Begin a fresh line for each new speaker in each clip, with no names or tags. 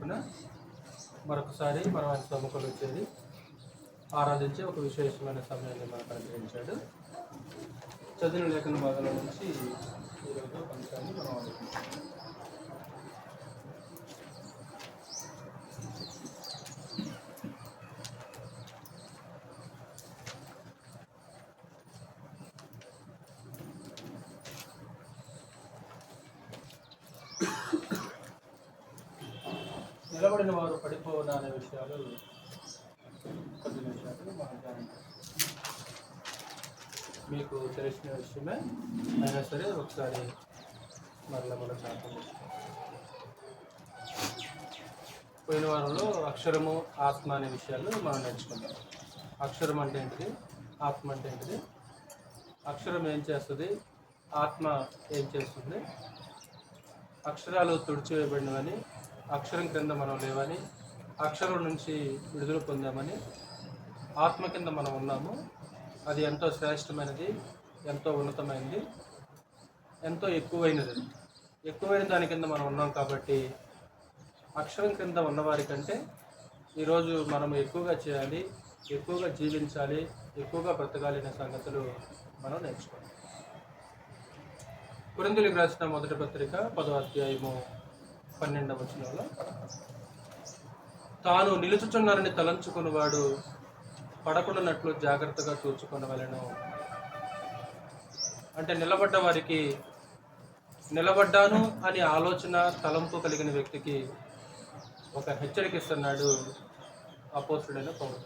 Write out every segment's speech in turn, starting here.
చొప్పున మరొకసారి మనం ఆయన సముఖంలో చేరి ఆరాధించి ఒక విశేషమైన సమయాన్ని మనకు అనుగ్రహించాడు. చదివిన లేఖన భాగంలో నుంచి ఈరోజు అంశాన్ని మనం ఆలోచించాం. నిలబడిన వారు పడిపోవడం అనే విషయాలు కొద్ది నిమిషాలు మనం ధ్యానం మీకు తెలిసిన విషయమే అయినా సరే ఒకసారి మరలా మనం జ్ఞాపకం చేసుకోవాలి. పోయిన వారంలో అక్షరము ఆత్మ అనే విషయాలు మనం నేర్చుకుందాం. అక్షరం అంటే ఏంటిది, ఆత్మ అంటే ఏంటిది, అక్షరం ఏం చేస్తుంది, ఆత్మ ఏం చేస్తుంది, అక్షరాలు తుడిచివేయబడినవని, అక్షరం కింద మనం లేవని, అక్షరం నుంచి విడుదల పొందామని, ఆత్మ కింద మనం ఉన్నాము, అది ఎంతో శ్రేష్టమైనది, ఎంతో ఉన్నతమైనది, ఎంతో ఎక్కువైన దాని కింద మనం ఉన్నాం. కాబట్టి అక్షరం కింద ఉన్నవారి కంటే ఈరోజు మనం ఎక్కువగా చేయాలి, ఎక్కువగా జీవించాలి, ఎక్కువగా బ్రతకాలి అనే సంగతులు మనం నేర్చుకోవాలి. కొరింథీయులకు రాసిన మొదటి పత్రిక 10వ అధ్యాయము 12వ వచనంలో, తాను నిలుచుచున్నారని తలంచుకున్నవాడు పడకుండానట్లు జాగ్రత్తగా చూచుకొనవలెను. అంటే నిలబడ్డ వారికి, నిలబడ్డాను అని ఆలోచన తలంపు కలిగిన వ్యక్తికి ఒక హెచ్చరిక ఇస్తున్నాడు అపోస్తుడైన పౌలు.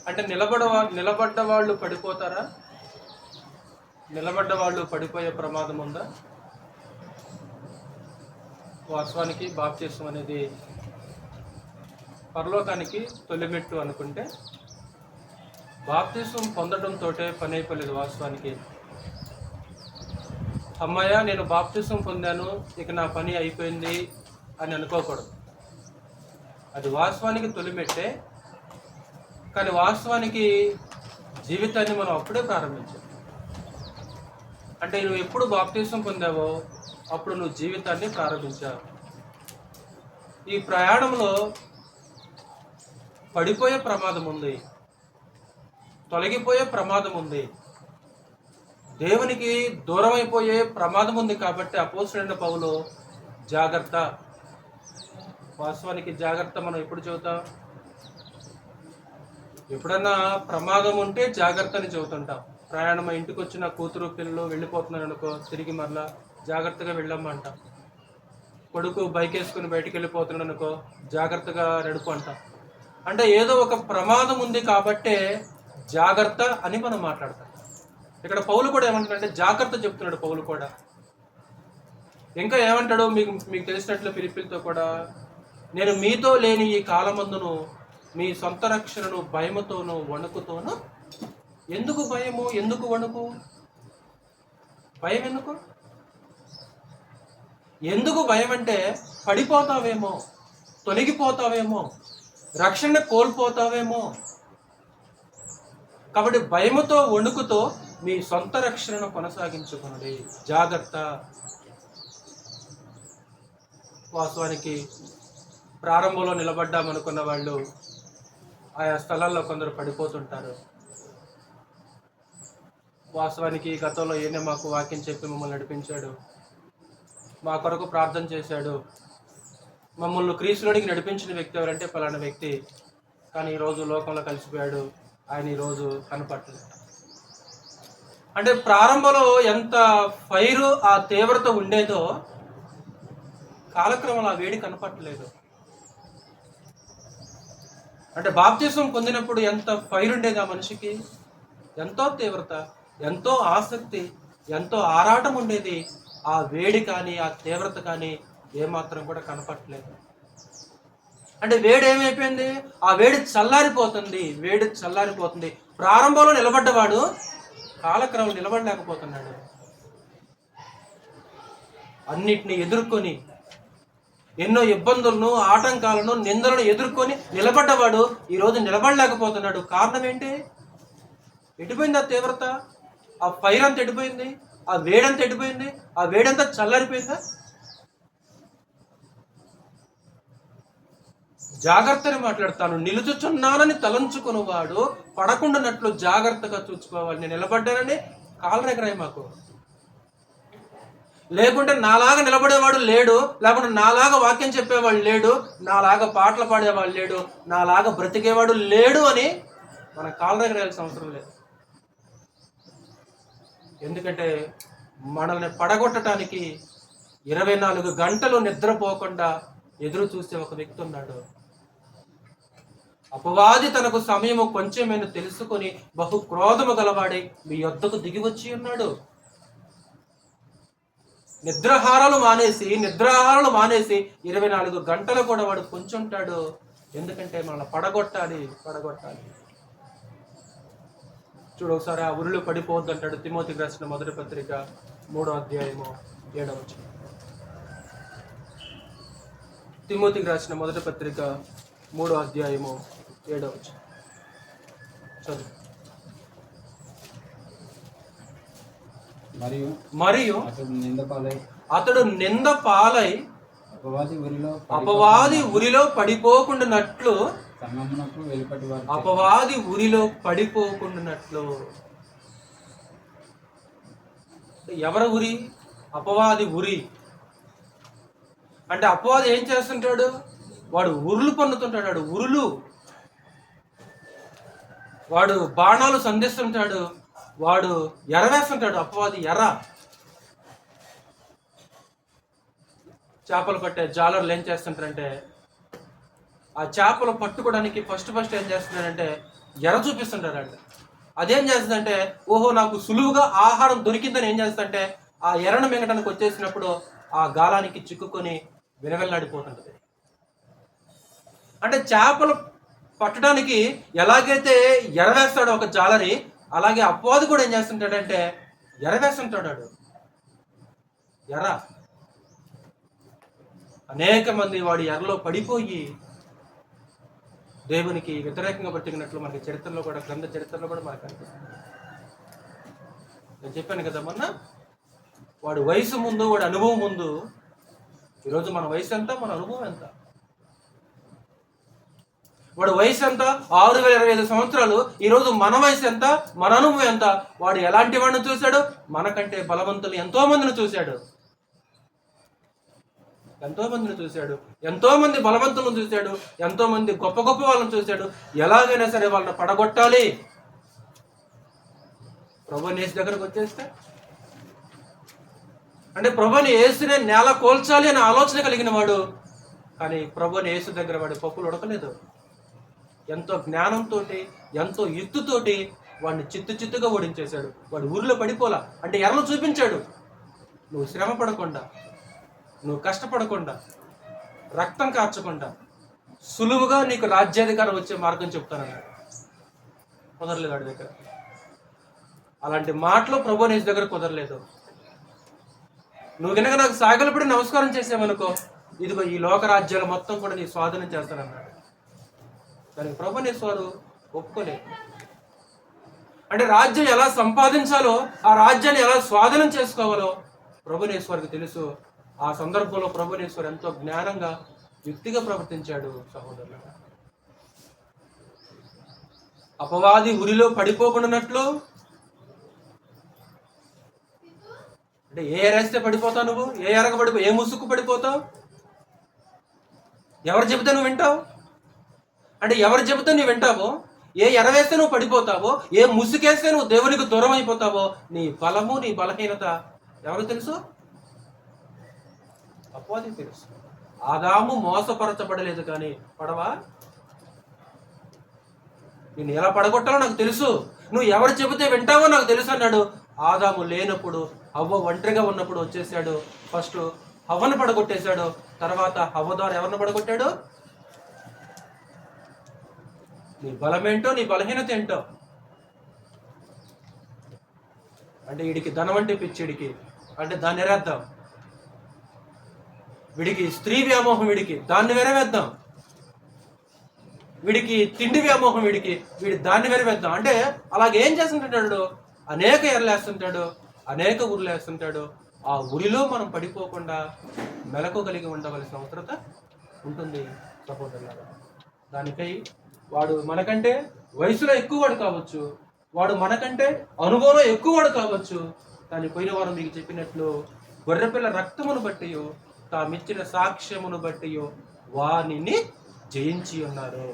అంటే నిలబడ్డ వాళ్ళు పడిపోతారా? నిలబడ్డ వాళ్ళు పడిపోయే ప్రమాదం ఉందా? వాస్తవానికి బాప్తిస్మం అనేది పరలోకానికి తొలిమెట్టు అనుకుంటే బాప్తిస్మం పొందడంతో పని అయిపోలేదు. వాస్తవానికి అమ్మయ్య నేను బాప్తిస్మం పొందాను, ఇక నా పని అయిపోయింది అని అనుకోకూడదు. అది వాస్తవానికి తొలిమెట్టే, కానీ వాస్తవానికి జీవితాన్ని మనం అప్పుడే ప్రారంభించాం. అంటే నువ్వు ఎప్పుడు బాప్తిస్మం పొందావో అప్పుడు నువ్వు జీవితాన్ని ప్రారంభించావు. ఈ ప్రయాణంలో పడిపోయే ప్రమాదం ఉంది, తొలగిపోయే ప్రమాదం ఉంది, దేవునికి దూరం అయిపోయే ప్రమాదం ఉంది. కాబట్టి అపోస్తలుడైన పౌలు జాగ్రత్త. వాస్తవానికి జాగ్రత్త మనం ఎప్పుడు చెబుతాం? ఎప్పుడన్నా ప్రమాదం ఉంటే జాగ్రత్త అని చెబుతుంటాం. ప్రయాణం ఇంటికి వచ్చిన కూతురు పిల్లలు వెళ్ళిపోతున్నారు అనుకో, తిరిగి మరలా జాగ్రత్తగా వెళ్ళమ్మంటాం. కొడుకు బైక్ వేసుకుని బయటికి వెళ్ళిపోతున్నాడు అనుకో, జాగ్రత్తగా నడుపు అంటాం. అంటే ఏదో ఒక ప్రమాదం ఉంది కాబట్టే జాగ్రత్త అని మనం మాట్లాడతాం. ఇక్కడ పౌలు కూడా ఏమంటాడంటే జాగ్రత్త చెప్తున్నాడు. పౌలు కూడా ఇంకా ఏమంటాడు మీకు తెలిసినట్లు ఫిలిప్పీలతో కూడా, నేను మీతో లేని ఈ కాలమందును మీ సొంత రక్షణను భయముతోనూ వణుకుతోనూ. ఎందుకు భయము, ఎందుకు వణుకు? భయం ఎందుకు? ఎందుకు భయం అంటే పడిపోతావేమో, తొలగిపోతావేమో, రక్షణ కోల్పోతావేమో. కాబట్టి భయముతో వణుకుతో మీ సొంత రక్షణను కొనసాగించుకున్నది. జాగ్రత్త. వాస్తవానికి ప్రారంభంలో నిలబడ్డామనుకున్న వాళ్ళు ఆయా స్థలాల్లో కొందరు పడిపోతుంటారు. వాస్తవానికి గతంలో ఈయన మాకు వాక్యం చెప్పి మమ్మల్ని నడిపించాడు, మా కొరకు ప్రార్థన చేశాడు, మమ్మల్ని క్రీస్తులోనికి నడిపించిన వ్యక్తి ఎవరంటే ఫలానా వ్యక్తి. కానీ ఈరోజు లోకంలో కలిసిపోయాడు, ఆయన ఈరోజు కనపట్టలేదు. అంటే ప్రారంభంలో ఎంత ఫైరు, ఆ తీవ్రత ఉండేదో కాలక్రమంలో ఆ వేడి కనపట్టలేదు. అంటే బాప్తిస్మం పొందినప్పుడు ఎంత ఫైర్ ఉండేది ఆ మనిషికి, ఎంతో తీవ్రత, ఎంతో ఆసక్తి, ఎంతో ఆరాటం ఉండేది. ఆ వేడి కానీ ఆ తీవ్రత కానీ ఏమాత్రం కూడా కనపట్టలేదు. అంటే వేడి ఏమైపోయింది? ఆ వేడి చల్లారిపోతుంది. ప్రారంభంలో నిలబడ్డవాడు కాలక్రమం నిలబడలేకపోతున్నాడు. అన్నిటిని ఎదుర్కొని, ఎన్నో ఇబ్బందులను, ఆటంకాలను, నిందలను ఎదుర్కొని నిలబడ్డవాడు ఈరోజు నిలబడలేకపోతున్నాడు. కారణం ఏంటి? ఎటుపోయింది ఆ తీవ్రత? ఆ ఫైర్ అంతా ఎటుపోయింది? ఆ వేడంతా ఎటుపోయింది? ఆ వేడంతా చల్లారిపోయిందా? జాగ్రత్తని మాట్లాడతాను. నిలుచుచున్నానని తలంచుకున్నవాడు పడకుండానట్లు జాగ్రత్తగా చూసుకోవాలి. నేను నిలబడ్డానని కాళ్ళు ఎగరాయి మాకు. లేకుంటే నాలాగా నిలబడేవాడు లేడు, లేకుంటే నాలాగా వాక్యం చెప్పేవాడు లేడు, నాలాగా పాటలు పాడేవాడు లేడు, నాలాగా బ్రతికేవాడు లేడు అని మన కాళ్ళ దగ్గర వెళ్ళాల్సిన అవసరం లేదు. ఎందుకంటే మనల్ని పడగొట్టడానికి 24 గంటలు నిద్రపోకుండా ఎదురు చూసే ఒక వ్యక్తి ఉన్నాడు. అపవాది తనకు సమయము కొంచెమేను తెలుసుకొని బహు క్రోధము గలవాడి మీ యొద్దకు దిగి వచ్చి ఉన్నాడు. నిద్రాహారాలు మానేసి 24 గంటలు కూడా వాడు పొంచుంటాడు. ఎందుకంటే మనల్ని పడగొట్టాలి. చూడు ఒకసారి ఆ ఉరులు పడిపోవద్దు అంటాడు. తిమోతికి రాసిన మొదటి పత్రిక 3వ అధ్యాయము 7వ వచనం. తిమోతికి రాసిన మొదటి పత్రిక 3వ అధ్యాయము 7వ వచనం చదువు. మరియు అతడు నింద పాలై అపవాది ఉరిలో పడిపోకుండానట్లు ఎవరి ఉరి? అపవాది ఉరి. అంటే అపవాది ఏం చేస్తుంటాడు? వాడు ఉరులు పన్నుతుంటాడు. వాడు బాణాలు సంధిస్తుంటాడు. వాడు ఎరవేస్తుంటాడు. అపవాది ఎర్ర. చేపలు పట్టే జాలర్లు ఏం చేస్తుంటారంటే ఆ చేపలు పట్టుకోవడానికి ఫస్ట్ ఏం చేస్తున్నారంటే ఎర్ర చూపిస్తుంటారంట. అదేం చేస్తుందంటే ఓహో నాకు సులువుగా ఆహారం దొరికిందని ఏం చేస్తుందంటే ఆ ఎర్రను మింగటానికి వచ్చేసినప్పుడు ఆ గాలానికి చిక్కుకొని వినవెల్లాడిపోతుంటది. అంటే చేపలు పట్టడానికి ఎలాగైతే ఎరవేస్తాడో ఒక జాలరి, అలాగే అపవాది కూడా ఏం చేస్తుంటాడంటే ఎరవేస్తుంటాడు. ఎర్ర. అనేక మంది వాడి ఎర్రలో పడిపోయి దేవునికి వ్యతిరేకంగా బ్రతికినట్లు మనకి చరిత్రలో కూడా, గ్రంథ చరిత్రలో కూడా మనకు అనిపిస్తుంది. నేను చెప్పాను కదా మొన్న, వాడి వయసు ముందు, వాడి అనుభవం ముందు, ఈరోజు మన వయసు ఎంత, మన అనుభవం ఎంత? వాడి వయసు ఎంత? 6025 సంవత్సరాలు. ఈరోజు మన వయసు ఎంత, మన అనుభవం ఎంత? వాడు ఎలాంటి వాడిని చూశాడు? మనకంటే బలవంతులు ఎంతో మందిని చూశాడు. ఎంతో మంది బలవంతులను చూశాడు. ఎంతో మంది గొప్ప వాళ్ళని చూశాడు. ఎలాగైనా సరే వాళ్ళని పడగొట్టాలి. ప్రభుని యేసు దగ్గరకు వచ్చేస్తే అంటే ప్రభుని యేసునే నేల కోల్చాలి అనే ఆలోచన కలిగిన వాడు. కానీ ప్రభుని యేసు దగ్గర వాడి పప్పులు ఉడకలేదు. ఎంతో జ్ఞానంతో, ఎంతో యుక్తితోటి వాడిని చిత్తుగా ఓడించేశాడు. వాడు ఊరిలో పడిపోలా. అంటే ఎర్రలు చూపించాడు. నువ్వు శ్రమ పడకుండా, నువ్వు కష్టపడకుండా, రక్తం కార్చకుండా సులువుగా నీకు రాజ్యాధికారం వచ్చే మార్గం చెప్తానన్నాడు. కుదరలేదు వాడి దగ్గర. అలాంటి మాటలు ప్రభుని యేసు దగ్గర కుదరలేదు. నువ్వు కనుక నాకు సాగలపడి నమస్కారం చేసావనుకో, ఇదిగో ఈ లోక రాజ్యాలు మొత్తం కూడా నీ స్వాధీనం చేస్తానన్నాడు. కానీ ప్రభుని యేసు వారు ఒప్పుకోలేదు. అంటే రాజ్యం ఎలా సంపాదించాలో, ఆ రాజ్యాన్ని ఎలా స్వాధీనం చేసుకోవాలో ప్రభుని యేసు వారికి తెలుసు. ఆ సందర్భంలో ప్రభుని యేసు వారు ఎంతో జ్ఞానంగా, యుక్తిగా ప్రవర్తించాడు. సహోదరులు, అపవాది ఉరిలో పడిపోకుండానట్లు, అంటే ఏ ఎరేస్తే పడిపోతావు నువ్వు? ఏ ఎరగ పడిపో, ఏ ముసుగు పడిపోతావు? ఎవరు చెబితే నువ్వు వింటావు? అంటే ఎవరు చెబితే నువ్వు వింటావో, ఏ ఎరవేస్తే నువ్వు పడిపోతావో, ఏ ముసుకేస్తే నువ్వు దేవునికి దూరం అయిపోతావో, నీ బలము, నీ బలహీనత ఎవరు తెలుసు? అపవాది తెలుసు. ఆదాము మోసపరచబడలేదు కానీ పడవా? నేను ఎలా పడగొట్టాలో నాకు తెలుసు, నువ్వు ఎవరు చెబితే వింటావో నాకు తెలుసు అన్నాడు. ఆదాము లేనప్పుడు, హవ్వ ఒంటరిగా ఉన్నప్పుడు వచ్చేసాడు. ఫస్ట్ హవ్వను పడగొట్టేశాడు. తర్వాత హవ్వ ద్వారా ఎవరిని పడగొట్టాడు? నీ బలమేంటో, నీ బలహీనత ఏంటో. అంటే వీడికి ధనం అంటే పిచ్చిడికి, అంటే దాన్ని ఎరేద్దాం. వీడికి స్త్రీ వ్యామోహం, వీడికి దాన్ని వెరవేద్దాం. వీడికి తిండి వ్యామోహం, వీడి దాన్ని వెరవేద్దాం. అంటే అలాగేం చేస్తుంటాడు? అనేక ఎర్రలేస్తుంటాడు, అనేక ఉరులు వేస్తుంటాడు. ఆ ఉరిలో మనం పడిపోకుండా మెలకు కలిగి ఉండవలసిన అవసరత ఉంటుంది సహోదరులారా. దానికై వాడు మనకంటే వయసులో ఎక్కువ వాడు కావచ్చు, వాడు మనకంటే అనుభవంలో ఎక్కువ వాడు కావచ్చు, కానీ పోయిన వారు మీకు చెప్పినట్లు గొర్రెపిల్ల రక్తమును బట్టి తామిచ్చిన సాక్ష్యమును బట్టి వానిని జయించి ఉన్నారు.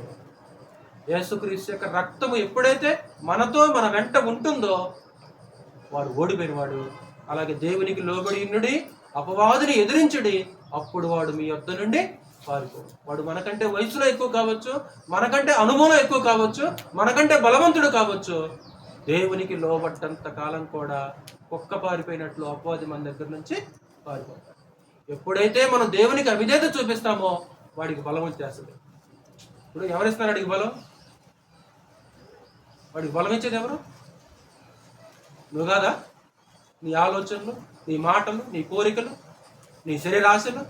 యేసుక్రీస్తు యొక్క రక్తము ఎప్పుడైతే మనతో మన వెంట ఉంటుందో వాడు ఓడిపోయినవాడు. అలాగే దేవునికి లోబడి ఉన్నడి అపవాదిని ఎదిరించుడి, అప్పుడు వాడు మీ యొద్ద నుండి పారిపో. వాడు మనకంటే వయసులో ఎక్కువ కావచ్చు, మనకంటే అనుభవం ఎక్కువ కావచ్చు, మనకంటే బలవంతుడు కావచ్చు, దేవునికి లోబడ్డంత కాలం కూడా కుక్క పారిపోయినట్లు అపవాది మన దగ్గర నుంచి పారిపోతాడు. ఎప్పుడైతే మనం దేవునికి అవిధేయత చూపిస్తామో వాడికి బలం వచ్చేస్తుంది. ఇప్పుడు ఎవరిస్తున్నారు వాడికి బలం? వాడికి బలం ఇచ్చేది ఎవరు? నువ్వు కాదా? నీ ఆలోచనలు, నీ మాటలు, నీ కోరికలు, నీ శరీరాశలు,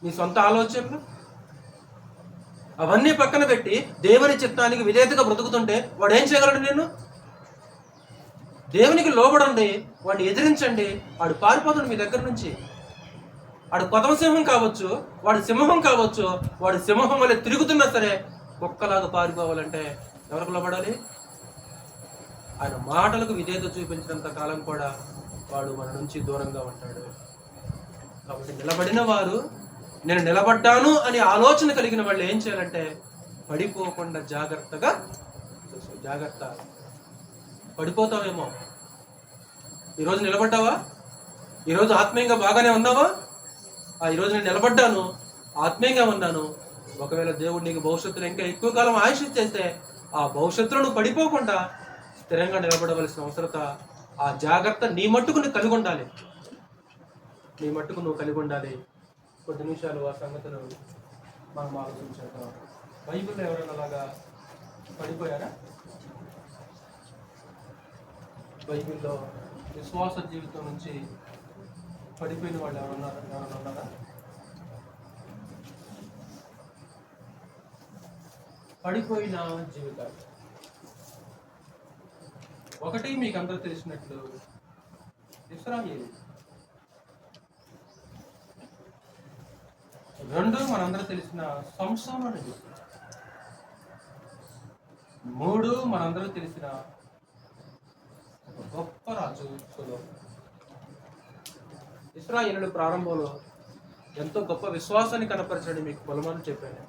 నీ సొంత ఆలోచనలు అవన్నీ పక్కన పెట్టి దేవుని చిత్తానికి విధేయతగా బ్రతుకుతుంటే వాడు ఏం చేయగలడు? నేను దేవునికి లోబడండి, వాడిని ఎదిరించండి, వాడు పారిపోతాడు మీ దగ్గర నుంచి. వాడు కొదమ సింహం కావచ్చు, వాడు సింహం కావచ్చు, వాడు సింహం వల్ల తిరుగుతున్నా సరే కుక్కలాగా పారిపోవాలంటే ఎవరికి లోబడాలి? ఆయన మాటలకు విధేయత చూపించినంత కాలం కూడా వాడు మన నుంచి దూరంగా ఉంటాడు. కాబట్టి నిలబడిన వారు, నేను నిలబడ్డాను అని ఆలోచన కలిగిన వాళ్ళు ఏం చేయాలంటే పడిపోకుండా జాగ్రత్తగా జాగ్రత్త. పడిపోతావేమో. ఈరోజు నిలబడ్డావా? ఈరోజు ఆత్మీయంగా బాగానే ఉన్నావా? ఈరోజు నేను నిలబడ్డాను, ఆత్మీయంగా ఉన్నాను. ఒకవేళ దేవుడు నీకు భవిష్యత్తులో ఇంకా ఎక్కువ కాలం ఆయుష్ చేస్తే ఆ భవిష్యత్తులో నువ్వు పడిపోకుండా స్థిరంగా నిలబడవలసిన అవసరత, ఆ జాగ్రత్త నీ మట్టుకు నువ్వు కలిగి ఉండాలి. నీ మట్టుకు నువ్వు కలిగి ఉండాలి. కొద్ది నిమిషాలు ఆ సంగతులు మనం ఆలోచించాం. బైబిల్లో ఎవరైనా అలాగా పడిపోయారా? బైబిల్లో విశ్వాస జీవితం నుంచి పడిపోయిన వాళ్ళు ఎవరన్నా ఉన్నారా? పడిపోయిన జీవితాలు ఒకటి మీకు అందరూ తెలిసినట్లు ఇశ్రాయేలు, రెండు మనందరూ తెలిసిన సంసోను అనేది, మూడు మనందరూ తెలిసిన గొప్ప రాజు సొలొమోను. ఇశ్రాయేలు ప్రారంభంలో ఎంతో గొప్ప విశ్వాసాన్ని కనపరచండి మీకు పొలమని చెప్పాను.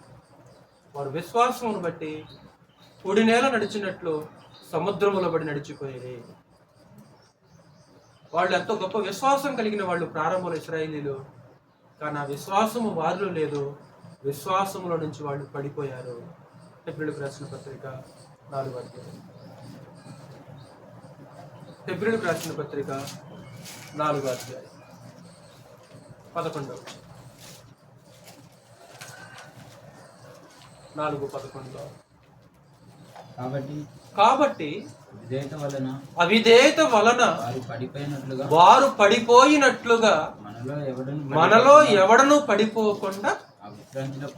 వారు విశ్వాసమును బట్టి పొడి నేల నడిచినట్లు సముద్రములో పడి నడిచిపోయేది. వాళ్ళు ఎంతో గొప్ప విశ్వాసం కలిగిన వాళ్ళు ప్రారంభంలో ఇశ్రాయేలీలు. కానీ ఆ విశ్వాసము వారిలో లేదు, విశ్వాసములో నుంచి వాళ్ళు పడిపోయారు. హెబ్రీయులకు రాసిన పత్రిక 4వ అధ్యాయం. హెబ్రీయులకు రాసిన పత్రిక 4వ అధ్యాయం 11. 4:11. కాబట్టి అవిధేయత వలన వారు పడిపోయినట్లుగా మనలో ఎవడను పడిపోకుండా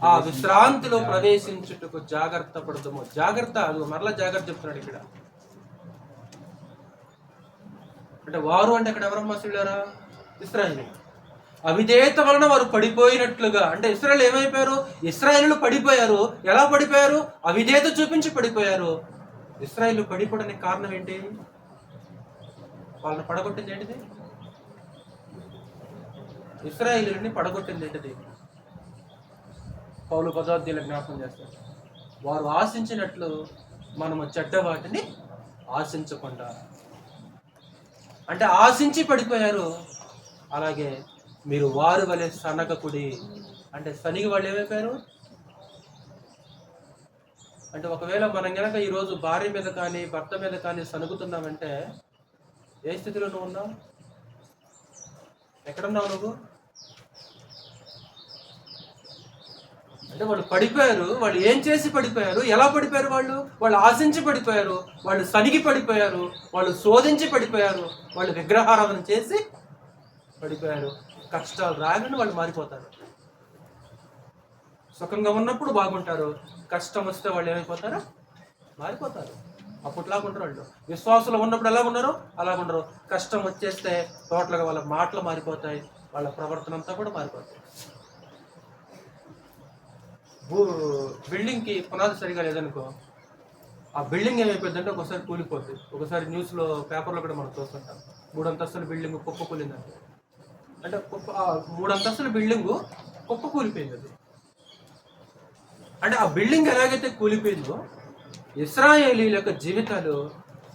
ఆ విశ్రాంతిలో ప్రవేశించుటకు జాగ్రత్త పడదాము. జాగ్రత్త, మరలా జాగ్రత్త చెప్తున్నాడు ఇక్కడ. అంటే వారు అంటే ఇక్కడ ఎవరమ్మా చూడారా? ఇశ్రాయేలు. అవిధేయత వలన వారు పడిపోయినట్లుగా అంటే ఇశ్రాయేలు ఏమైపోయారు? ఇశ్రాయేలు పడిపోయారు. ఎలా పడిపోయారు? అవిధేయత చూపించి పడిపోయారు. ఇశ్రాయేలు పడిపోవడానికి కారణం ఏంటి? వాళ్ళని పడగొట్టింది ఏంటిది? ఇశ్రాయేలుని పడగొట్టింది ఏంటిది? పౌలు 10వ అధ్యాయంలో జ్ఞాపకం చేస్తారు. వారు ఆశించినట్లు మనము చెడ్డ వాటిని ఆశించకుండా, అంటే ఆశించి పడిపోయారు. అలాగే మీరు వారు వలె సనగకుడి, అంటే సనిగి వాళ్ళు ఏమైపోయారు? అంటే ఒకవేళ మనం కనుక ఈరోజు భార్య మీద కానీ భర్త మీద కానీ సనుగుతున్నామంటే ఏ స్థితిలో నువ్వు ఉన్నావు? ఎక్కడున్నావు నువ్వు? అంటే వాళ్ళు పడిపోయారు. వాళ్ళు ఏం చేసి పడిపోయారు? ఎలా పడిపోయారు? వాళ్ళు ఆశించి పడిపోయారు, వాళ్ళు సనిగి పడిపోయారు, వాళ్ళు శోధించి పడిపోయారు, వాళ్ళు విగ్రహారాధన చేసి పడిపోయారు. కష్టాలు రాగానే వాళ్ళు మారిపోతారు. సుఖంగా ఉన్నప్పుడు బాగుంటారు, కష్టం వస్తే వాళ్ళు ఏమైపోతారు? మారిపోతారు. అప్పట్లాగా ఉండరు వాళ్ళు. విశ్వాసంలో ఉన్నప్పుడు ఎలా ఉన్నారో అలా ఉండరు. కష్టం వచ్చేస్తే టోటల్గా వాళ్ళ మాటలు మారిపోతాయి, వాళ్ళ ప్రవర్తన అంతా కూడా మారిపోతాయి. బిల్డింగ్కి పునాది సరిగా లేదనుకో, ఆ బిల్డింగ్ ఏమైపోతుందంటే ఒకసారి కూలిపోద్ది. ఒకసారి న్యూస్లో పేపర్లో కూడా మనం చూస్తుంటాం, 3 అంతస్తుల బిల్డింగ్ కుప్ప కూలిందంటే. అంటే 3 అంతస్తుల బిల్డింగు కుప్ప కూలిపోయింది అది. అంటే ఆ బిల్డింగ్ ఎలాగైతే కూలిపోయిందో ఇశ్రాయేలీయుల యొక్క జీవితాలు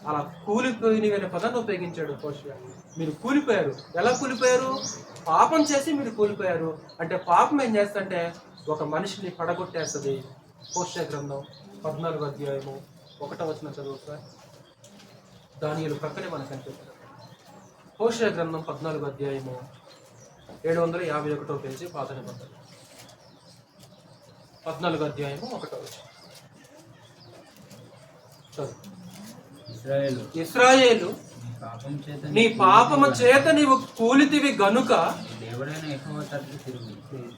అలా కూలిపోయినవి అనే పదాన్ని ఉపయోగించాడు హోషేయ. మీరు కూలిపోయారు. ఎలా కూలిపోయారు? పాపం చేసి మీరు కూలిపోయారు. అంటే పాపం ఏం చేస్తుంటే ఒక మనిషిని పడగొట్టేస్తుంది. హోషేయ గ్రంథం 14వ అధ్యాయము 1వ వచనం చదువు సార్. దానియేలు ప్రక్కనే మనకు కనిపిస్తుంది. హోషేయ గ్రంథం 14వ అధ్యాయము 751వ పేజీ, పాత నిబంధన 14వ అధ్యాయము 1వ వచనం. ఇశ్రాయేలు నీ పాపము చేత నీవు కూలితివి గనుక,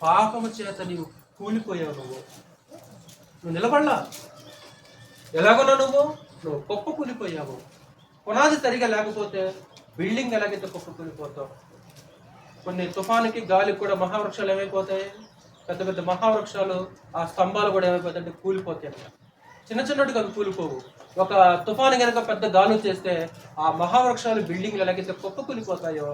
పాపము చేత నీవు కూలిపోయావు. నువ్వు నిలబడలా. ఎలాగున్నా నువ్వు కుప్ప కూలిపోయావు. పునాది సరిగా లేకపోతే బిల్డింగ్ ఎలాగైతే కుప్ప కూలిపోతావు. కొన్ని తుఫానుకి గాలికి కూడా మహావృక్షాలు ఏమైపోతాయి, పెద్ద పెద్ద మహావృక్షాలు ఆ స్తంభాలు కూడా ఏమైపోతాయి అంటే కూలిపోతాయి. చిన్న చిన్నట్టుగా అవి కూలిపోవు. ఒక తుఫాను కనుక పెద్ద గాలి చేస్తే ఆ మహావృక్షాలు బిల్డింగ్లు ఎలాగైతే కుప్ప కూలిపోతాయో,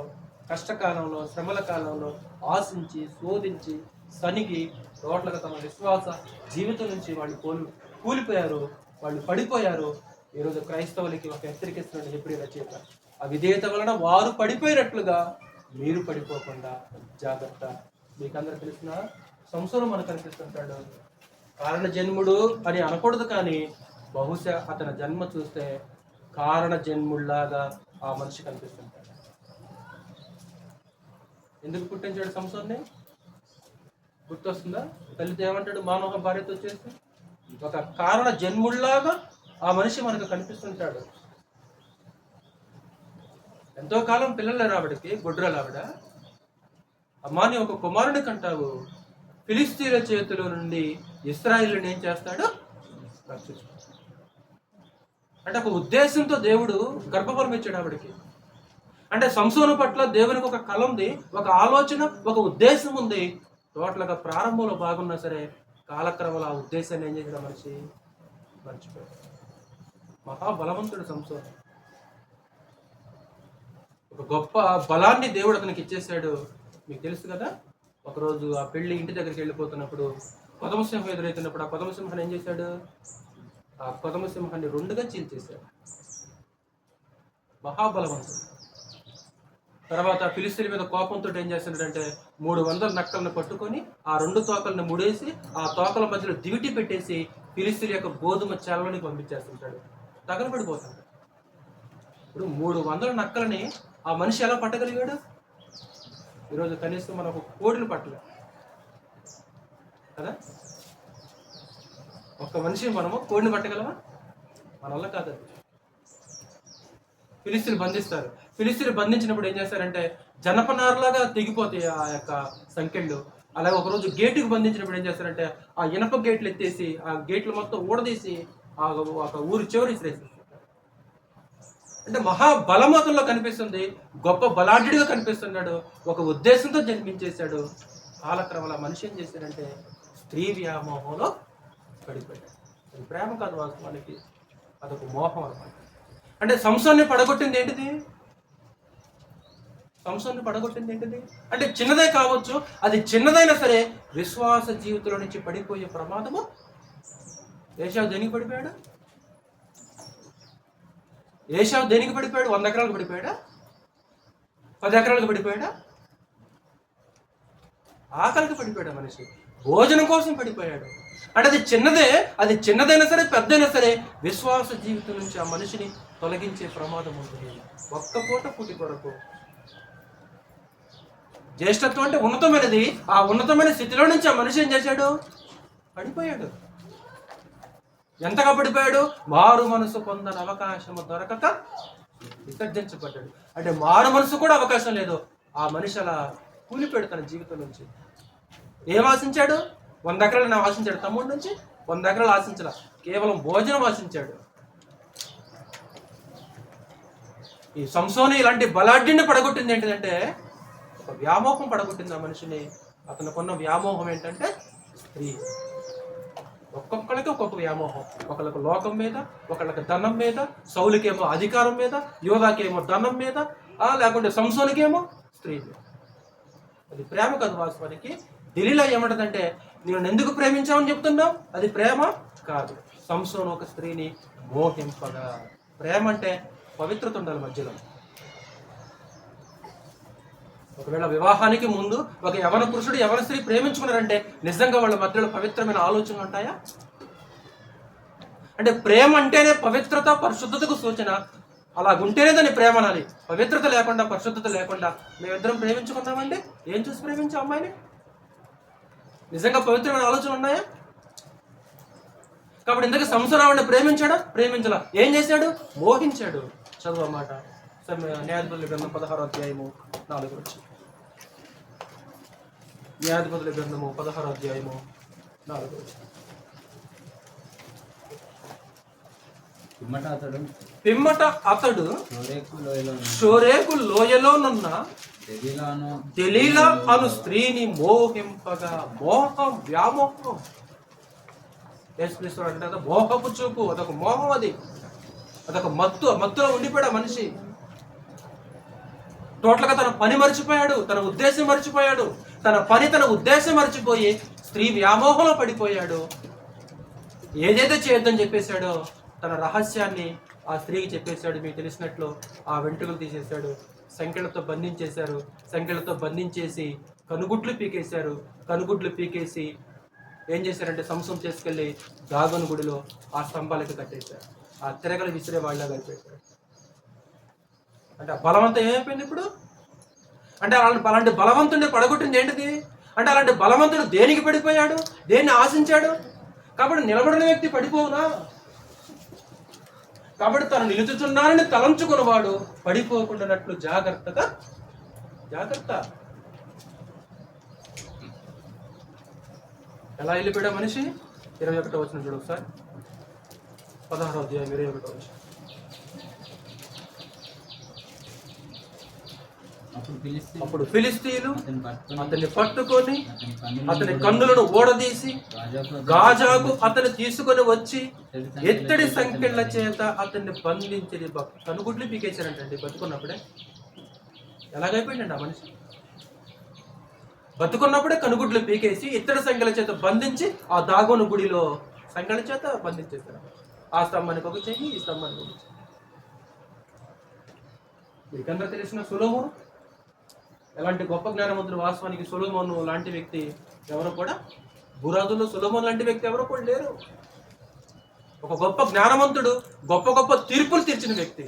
కష్టకాలంలో శ్రమల కాలంలో ఆశించి శోధించి సనిగి రోడ్లకు తమ విశ్వాస జీవితం నుంచి వాళ్ళు కూలిపోయారు, వాళ్ళు పడిపోయారు. ఈరోజు క్రైస్తవులకి ఒక హెచ్చరికిస్తున్నాడు హెబ్రీ రచయిత. ఆ విధేయత వలన వారు పడిపోయినట్లుగా మీరు పడిపోకుండా జాగ్రత్త. మీకందరూ తెలిసిన సంసోను మనకు కనిపిస్తుంటాడు. కారణ జన్ముడు అని అనకూడదు, కానీ బహుశా అతని జన్మ చూస్తే కారణ జన్ముడిలాగా ఆ మనిషి కనిపిస్తుంటాడు. ఎందుకు పుట్టించాడు సంసోన్ని? గుర్తొస్తుందా? తల్లితో ఏమంటాడు మానవ భార్యతో చేస్తే? ఒక కారణ జన్ముడిలాగా ఆ మనిషి మనకు కనిపిస్తుంటాడు. ఎంతో కాలం పిల్లలు రావిడికి గుడ్రలు ఆవిడ. అమ్మాని ఒక కుమారుని కంటావు, ఫిలిస్తీన్ల చేతిలో నుండి ఇశ్రాయేలుని ఏం చేస్తాడు? రక్షిస్తాడు. అంటే ఒక ఉద్దేశంతో దేవుడు గర్భఫలం ఇచ్చాడు ఆవిడకి. అంటే సంసోను పట్ల దేవునికి ఒక కళ ఉంది, ఒక ఆలోచన, ఒక ఉద్దేశం ఉంది. టోటల్గా ప్రారంభంలో బాగున్నా సరే కాలక్రమంలో ఆ ఉద్దేశాన్ని ఏం చేసిన మనిషి మర్చిపోయాడు. మహాబలవంతుడు సంసోను. ఒక గొప్ప బలాన్ని దేవుడు అతనికి ఇచ్చేసాడు. మీకు తెలుసు కదా, ఒకరోజు ఆ పెళ్లి ఇంటి దగ్గరికి వెళ్ళిపోతున్నప్పుడు కొదమసింహం ఎదురైతున్నప్పుడు ఆ కొదమసింహాన్ని ఏం చేశాడు? ఆ కొదమసింహాన్ని 2గా చీల్చేశాడు. మహాబలవంతుడు. తర్వాత ఫిలిస్తీన్ల మీద కోపంతో ఏం చేస్తున్నాడంటే 300 నక్కలను పట్టుకొని ఆ 2 తోకలను ముడేసి ఆ తోకల మధ్యలో దివిటి పెట్టేసి ఫిలిస్తీన్ల యొక్క గోధుమ చాలలోకి పంపించేస్తుంటాడు. తగలబడిపోతాడు. ఇప్పుడు 300 నక్కలని ఆ మనిషి ఎలా పట్టగలిగాడు? ఈరోజు కనీసం మనం ఒక కోడిని పట్టలేం కదా. ఒక్క మనిషి మనము కోడిని పట్టగలమా? మన వల్ల కాదు. ఫిలిస్తీన్లు బంధిస్తారు. ఫిలిస్తీన్లు బంధించినప్పుడు ఏం చేస్తారంటే జనపనారులాగా తెగిపోతాయి ఆ యొక్క సంఖ్యలు. అలాగే ఒకరోజు గేటుకు బంధించినప్పుడు ఏం చేస్తారంటే ఆ ఇనప గేట్లు ఎత్తేసి ఆ గేట్లు మొత్తం ఊడదీసి ఆ ఒక ఊరి చివరి ఇసిరేస్తారు. అంటే మహాబలమతంలో కనిపిస్తుంది, గొప్ప బలాఢ్యుడిగా కనిపిస్తున్నాడు, ఒక ఉద్దేశంతో జన్మించేశాడు. కాలక్రమంలో మనిషి ఏం చేశాడంటే స్త్రీ వ్యామోహంలో పడిపోయాడు. అది ప్రేమ కాదు, వాస్తవానికి అదొక మోహం అన్నమాట. అంటే సంసోన్ని పడగొట్టింది ఏంటిది? సంసోన్ని పడగొట్టింది ఏంటిది అంటే చిన్నదే కావచ్చు, అది చిన్నదైనా సరే విశ్వాస జీవితంలో నుంచి పడిపోయే ప్రమాదము. ఏశావు దేనికి పడిపోయాడు? ఏశావు దేనికి పడిపోయాడు? 100 ఎకరాలకు పడిపోయాడా? 10 ఎకరాలకు పడిపోయాడా? ఆకలికి పడిపోయాడు మనిషి. భోజనం కోసం పడిపోయాడు. అంటే అది చిన్నదే, అది చిన్నదైనా సరే పెద్దైనా సరే విశ్వాస జీవితం నుంచి ఆ మనిషిని తొలగించే ప్రమాదం ఉంటుంది. ఒక్క పూట పుట్టి కొరకు జ్యేష్ఠత్వం అంటే ఉన్నతమైనది. ఆ ఉన్నతమైన స్థితిలో నుంచి ఆ మనిషి ఏం చేశాడు? పడిపోయాడు. ఎంతగా పడిపోయాడు? మారు మనసు పొందని అవకాశము దొరకక విసర్జించబడ్డాడు. అంటే మారు మనసు కూడా అవకాశం లేదు. ఆ మనిషి అలా కూలిపోయాడు తన జీవితం నుంచి. ఏం ఆశించాడు? 100 ఎకరాలు ఆశించాడు. తమ్ముడి నుంచి 100 ఎకరాలు ఆశించాల, కేవలం భోజనం ఆశించాడు. ఈ సంసోను ఇలాంటి బలాఢ్యుని పడగొట్టింది ఏంటంటే ఒక వ్యామోహం పడగొట్టింది ఆ మనిషిని. అతనుకున్న వ్యామోహం ఏంటంటే స్త్రీ. ఒక్కొక్కరికి ఒక్కొక్క వ్యామోహం. ఒకళ్ళకి లోకం మీద, ఒకళ్ళకి ధనం మీద, సౌలుకేమో అధికారం మీద, యోధాకేమో ధనం మీద, లేకుంటే సంసోనికేమో స్త్రీ మీద. అది ప్రేమ కాదు వాస్తవానికి. దెలీలా ఏమంటదంటే, నేను ఎందుకు ప్రేమించామని చెప్తున్నావు, అది ప్రేమ కాదు. సంసోను ఒక స్త్రీని మోహింపగా. ప్రేమ అంటే పవిత్రత ఉండాలి మధ్యలో. ఒకవేళ వివాహానికి ముందు ఒక యవన పురుషుడు యవన స్త్రీ ప్రేమించుకున్నారంటే నిజంగా వాళ్ళ మధ్యలో పవిత్రమైన ఆలోచనలు ఉంటాయా? అంటే ప్రేమ అంటేనే పవిత్రత, పరిశుద్ధతకు సూచన. అలాగుంటేనే దాన్ని ప్రేమ అనాలి. పవిత్రత లేకుండా, పరిశుద్ధత లేకుండా మేమిద్దరం ప్రేమించుకున్నామంటే ఏం చూసి ప్రేమించాం అమ్మాయిని? నిజంగా పవిత్రమైన ఆలోచనలు ఉన్నాయా? కాబట్టి ఇందుకు సంసారాన్ని ప్రేమించాడా? ప్రేమించాలా. ఏం చేశాడు? మోహించాడు. చదువు అన్నమాట. న్యాయాధిపతుల గ్రంథం 16వ అధ్యాయము 4 వచ్చి. న్యాయాధిపతుల గ్రంథము 16వ అధ్యాయము 4 వచ్చి. పిమ్మట అతడు షోరేకు లోయలోనున్న దెలీలా అను స్త్రీని మోహింపగా. మోహం, వ్యామోహం. యేసుక్రీస్తు అంటే మోహపు చూపు, అదొక మోహం. అదొక మత్తులో ఉండిపోయాడు మనిషి. టోటల్గా తన పని మర్చిపోయాడు, తన ఉద్దేశం మర్చిపోయాడు. తన ఉద్దేశం మర్చిపోయి స్త్రీ వ్యామోహంలో పడిపోయాడు. ఏదైతే చేయొద్దని చెప్పేశాడో తన రహస్యాన్ని ఆ స్త్రీకి చెప్పేశాడు. మీకు తెలిసినట్లు ఆ వెంట్రుకలు తీసేశాడు, సంకెళ్లతో బంధించేశారు. సంకెళ్లతో బంధించేసి కనుగుడ్లు పీకేశారు. కనుగుడ్లు పీకేసి ఏం చేశారంటే సంసం చేసుకెళ్ళి దాగోను గుడిలో ఆ స్తంభాలకి కట్టేశారు. ఆ తిరగలు విసిరే వాళ్ళ కలిపేశారు. అంటే ఆ బలవంతం ఏమైపోయింది ఇప్పుడు? అంటే అలాంటి బలవంతుడిని పడగొట్టింది ఏంటిది? అంటే అలాంటి బలవంతుడు దేనికి పడిపోయాడు? దేన్ని ఆశించాడు? కాబట్టి నిలబడిన వ్యక్తి పడిపోవునా? కాబట్టి తను నిలుచుచున్నానని తలంచుకున్నవాడు పడిపోకుండానట్లు జాగ్రత్త. ఎలా వెళ్ళిపోయాడు మనిషి? 21వ వచనం చూడు ఒకసారి. 16వ అధ్యాయం 21వ వచనం. అప్పుడు ఫిలిష్తీయులు అతన్ని పట్టుకొని అతని కన్నులను ఓడదీసి గాజాకు అతన్ని తీసుకొని వచ్చి ఎత్తడి సంకెళ్ల చేత అతన్ని బంధించి కనుగుడ్లు పీకేశారంటండి. బతుకున్నప్పుడే ఎలాగైపోయిందండి ఆ మనిషి? బతుకున్నప్పుడే కనుగుడ్లు పీకేసి ఇత్తడి సంఖ్యల చేత బంధించి ఆ దాగోను గుడిలో సంఖ్యల చేత బంధించేశారు. ఆ స్తంభానికి ఒక చెయ్యి, ఈ స్తంభానికి ఒక చెయ్యి. మీకందరూ తెలిసిన సొలొమోను ఎలాంటి గొప్ప జ్ఞానవంతుడు. వాస్తవానికి సొలొమోను లాంటి వ్యక్తి ఎవరు కూడా, భూరాజుల్లో సొలొమోను లాంటి వ్యక్తి ఎవరు కూడా లేరు. ఒక గొప్ప జ్ఞానవంతుడు, గొప్ప తీర్పులు తీర్చిన వ్యక్తి.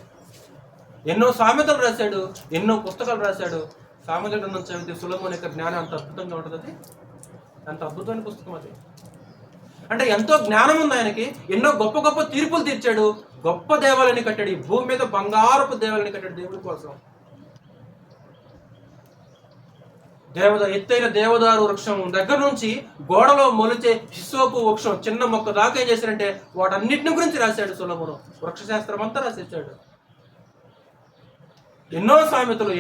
ఎన్నో సామెతలు రాశాడు, ఎన్నో పుస్తకాలు రాశాడు. సామెతల గ్రంథం చదివితే సొలొమోను యొక్క జ్ఞానం అంత అద్భుతంగా ఉంటుంది. అది అంత అద్భుతమైన పుస్తకం అది. అంటే ఎంతో జ్ఞానం ఉంది ఆయనకి. ఎన్నో గొప్ప తీర్పులు తీర్చాడు. గొప్ప దేవాలయాన్ని కట్టాడు. ఈ భూమి మీద బంగారపు దేవాలయాన్ని కట్టాడు దేవుడి కోసం. ఎత్తైన దేవదారు వృక్షం దగ్గర నుంచి గోడలో మొలిచే హిస్సోపు వృక్షం చిన్న మొక్క దాకా ఏం చేశాడంటే వాటన్నిటిని గురించి రాశాడు సొలొమోను. వృక్షశాస్త్రం అంతా రాసేసాడు. ఎన్నో సామెతలు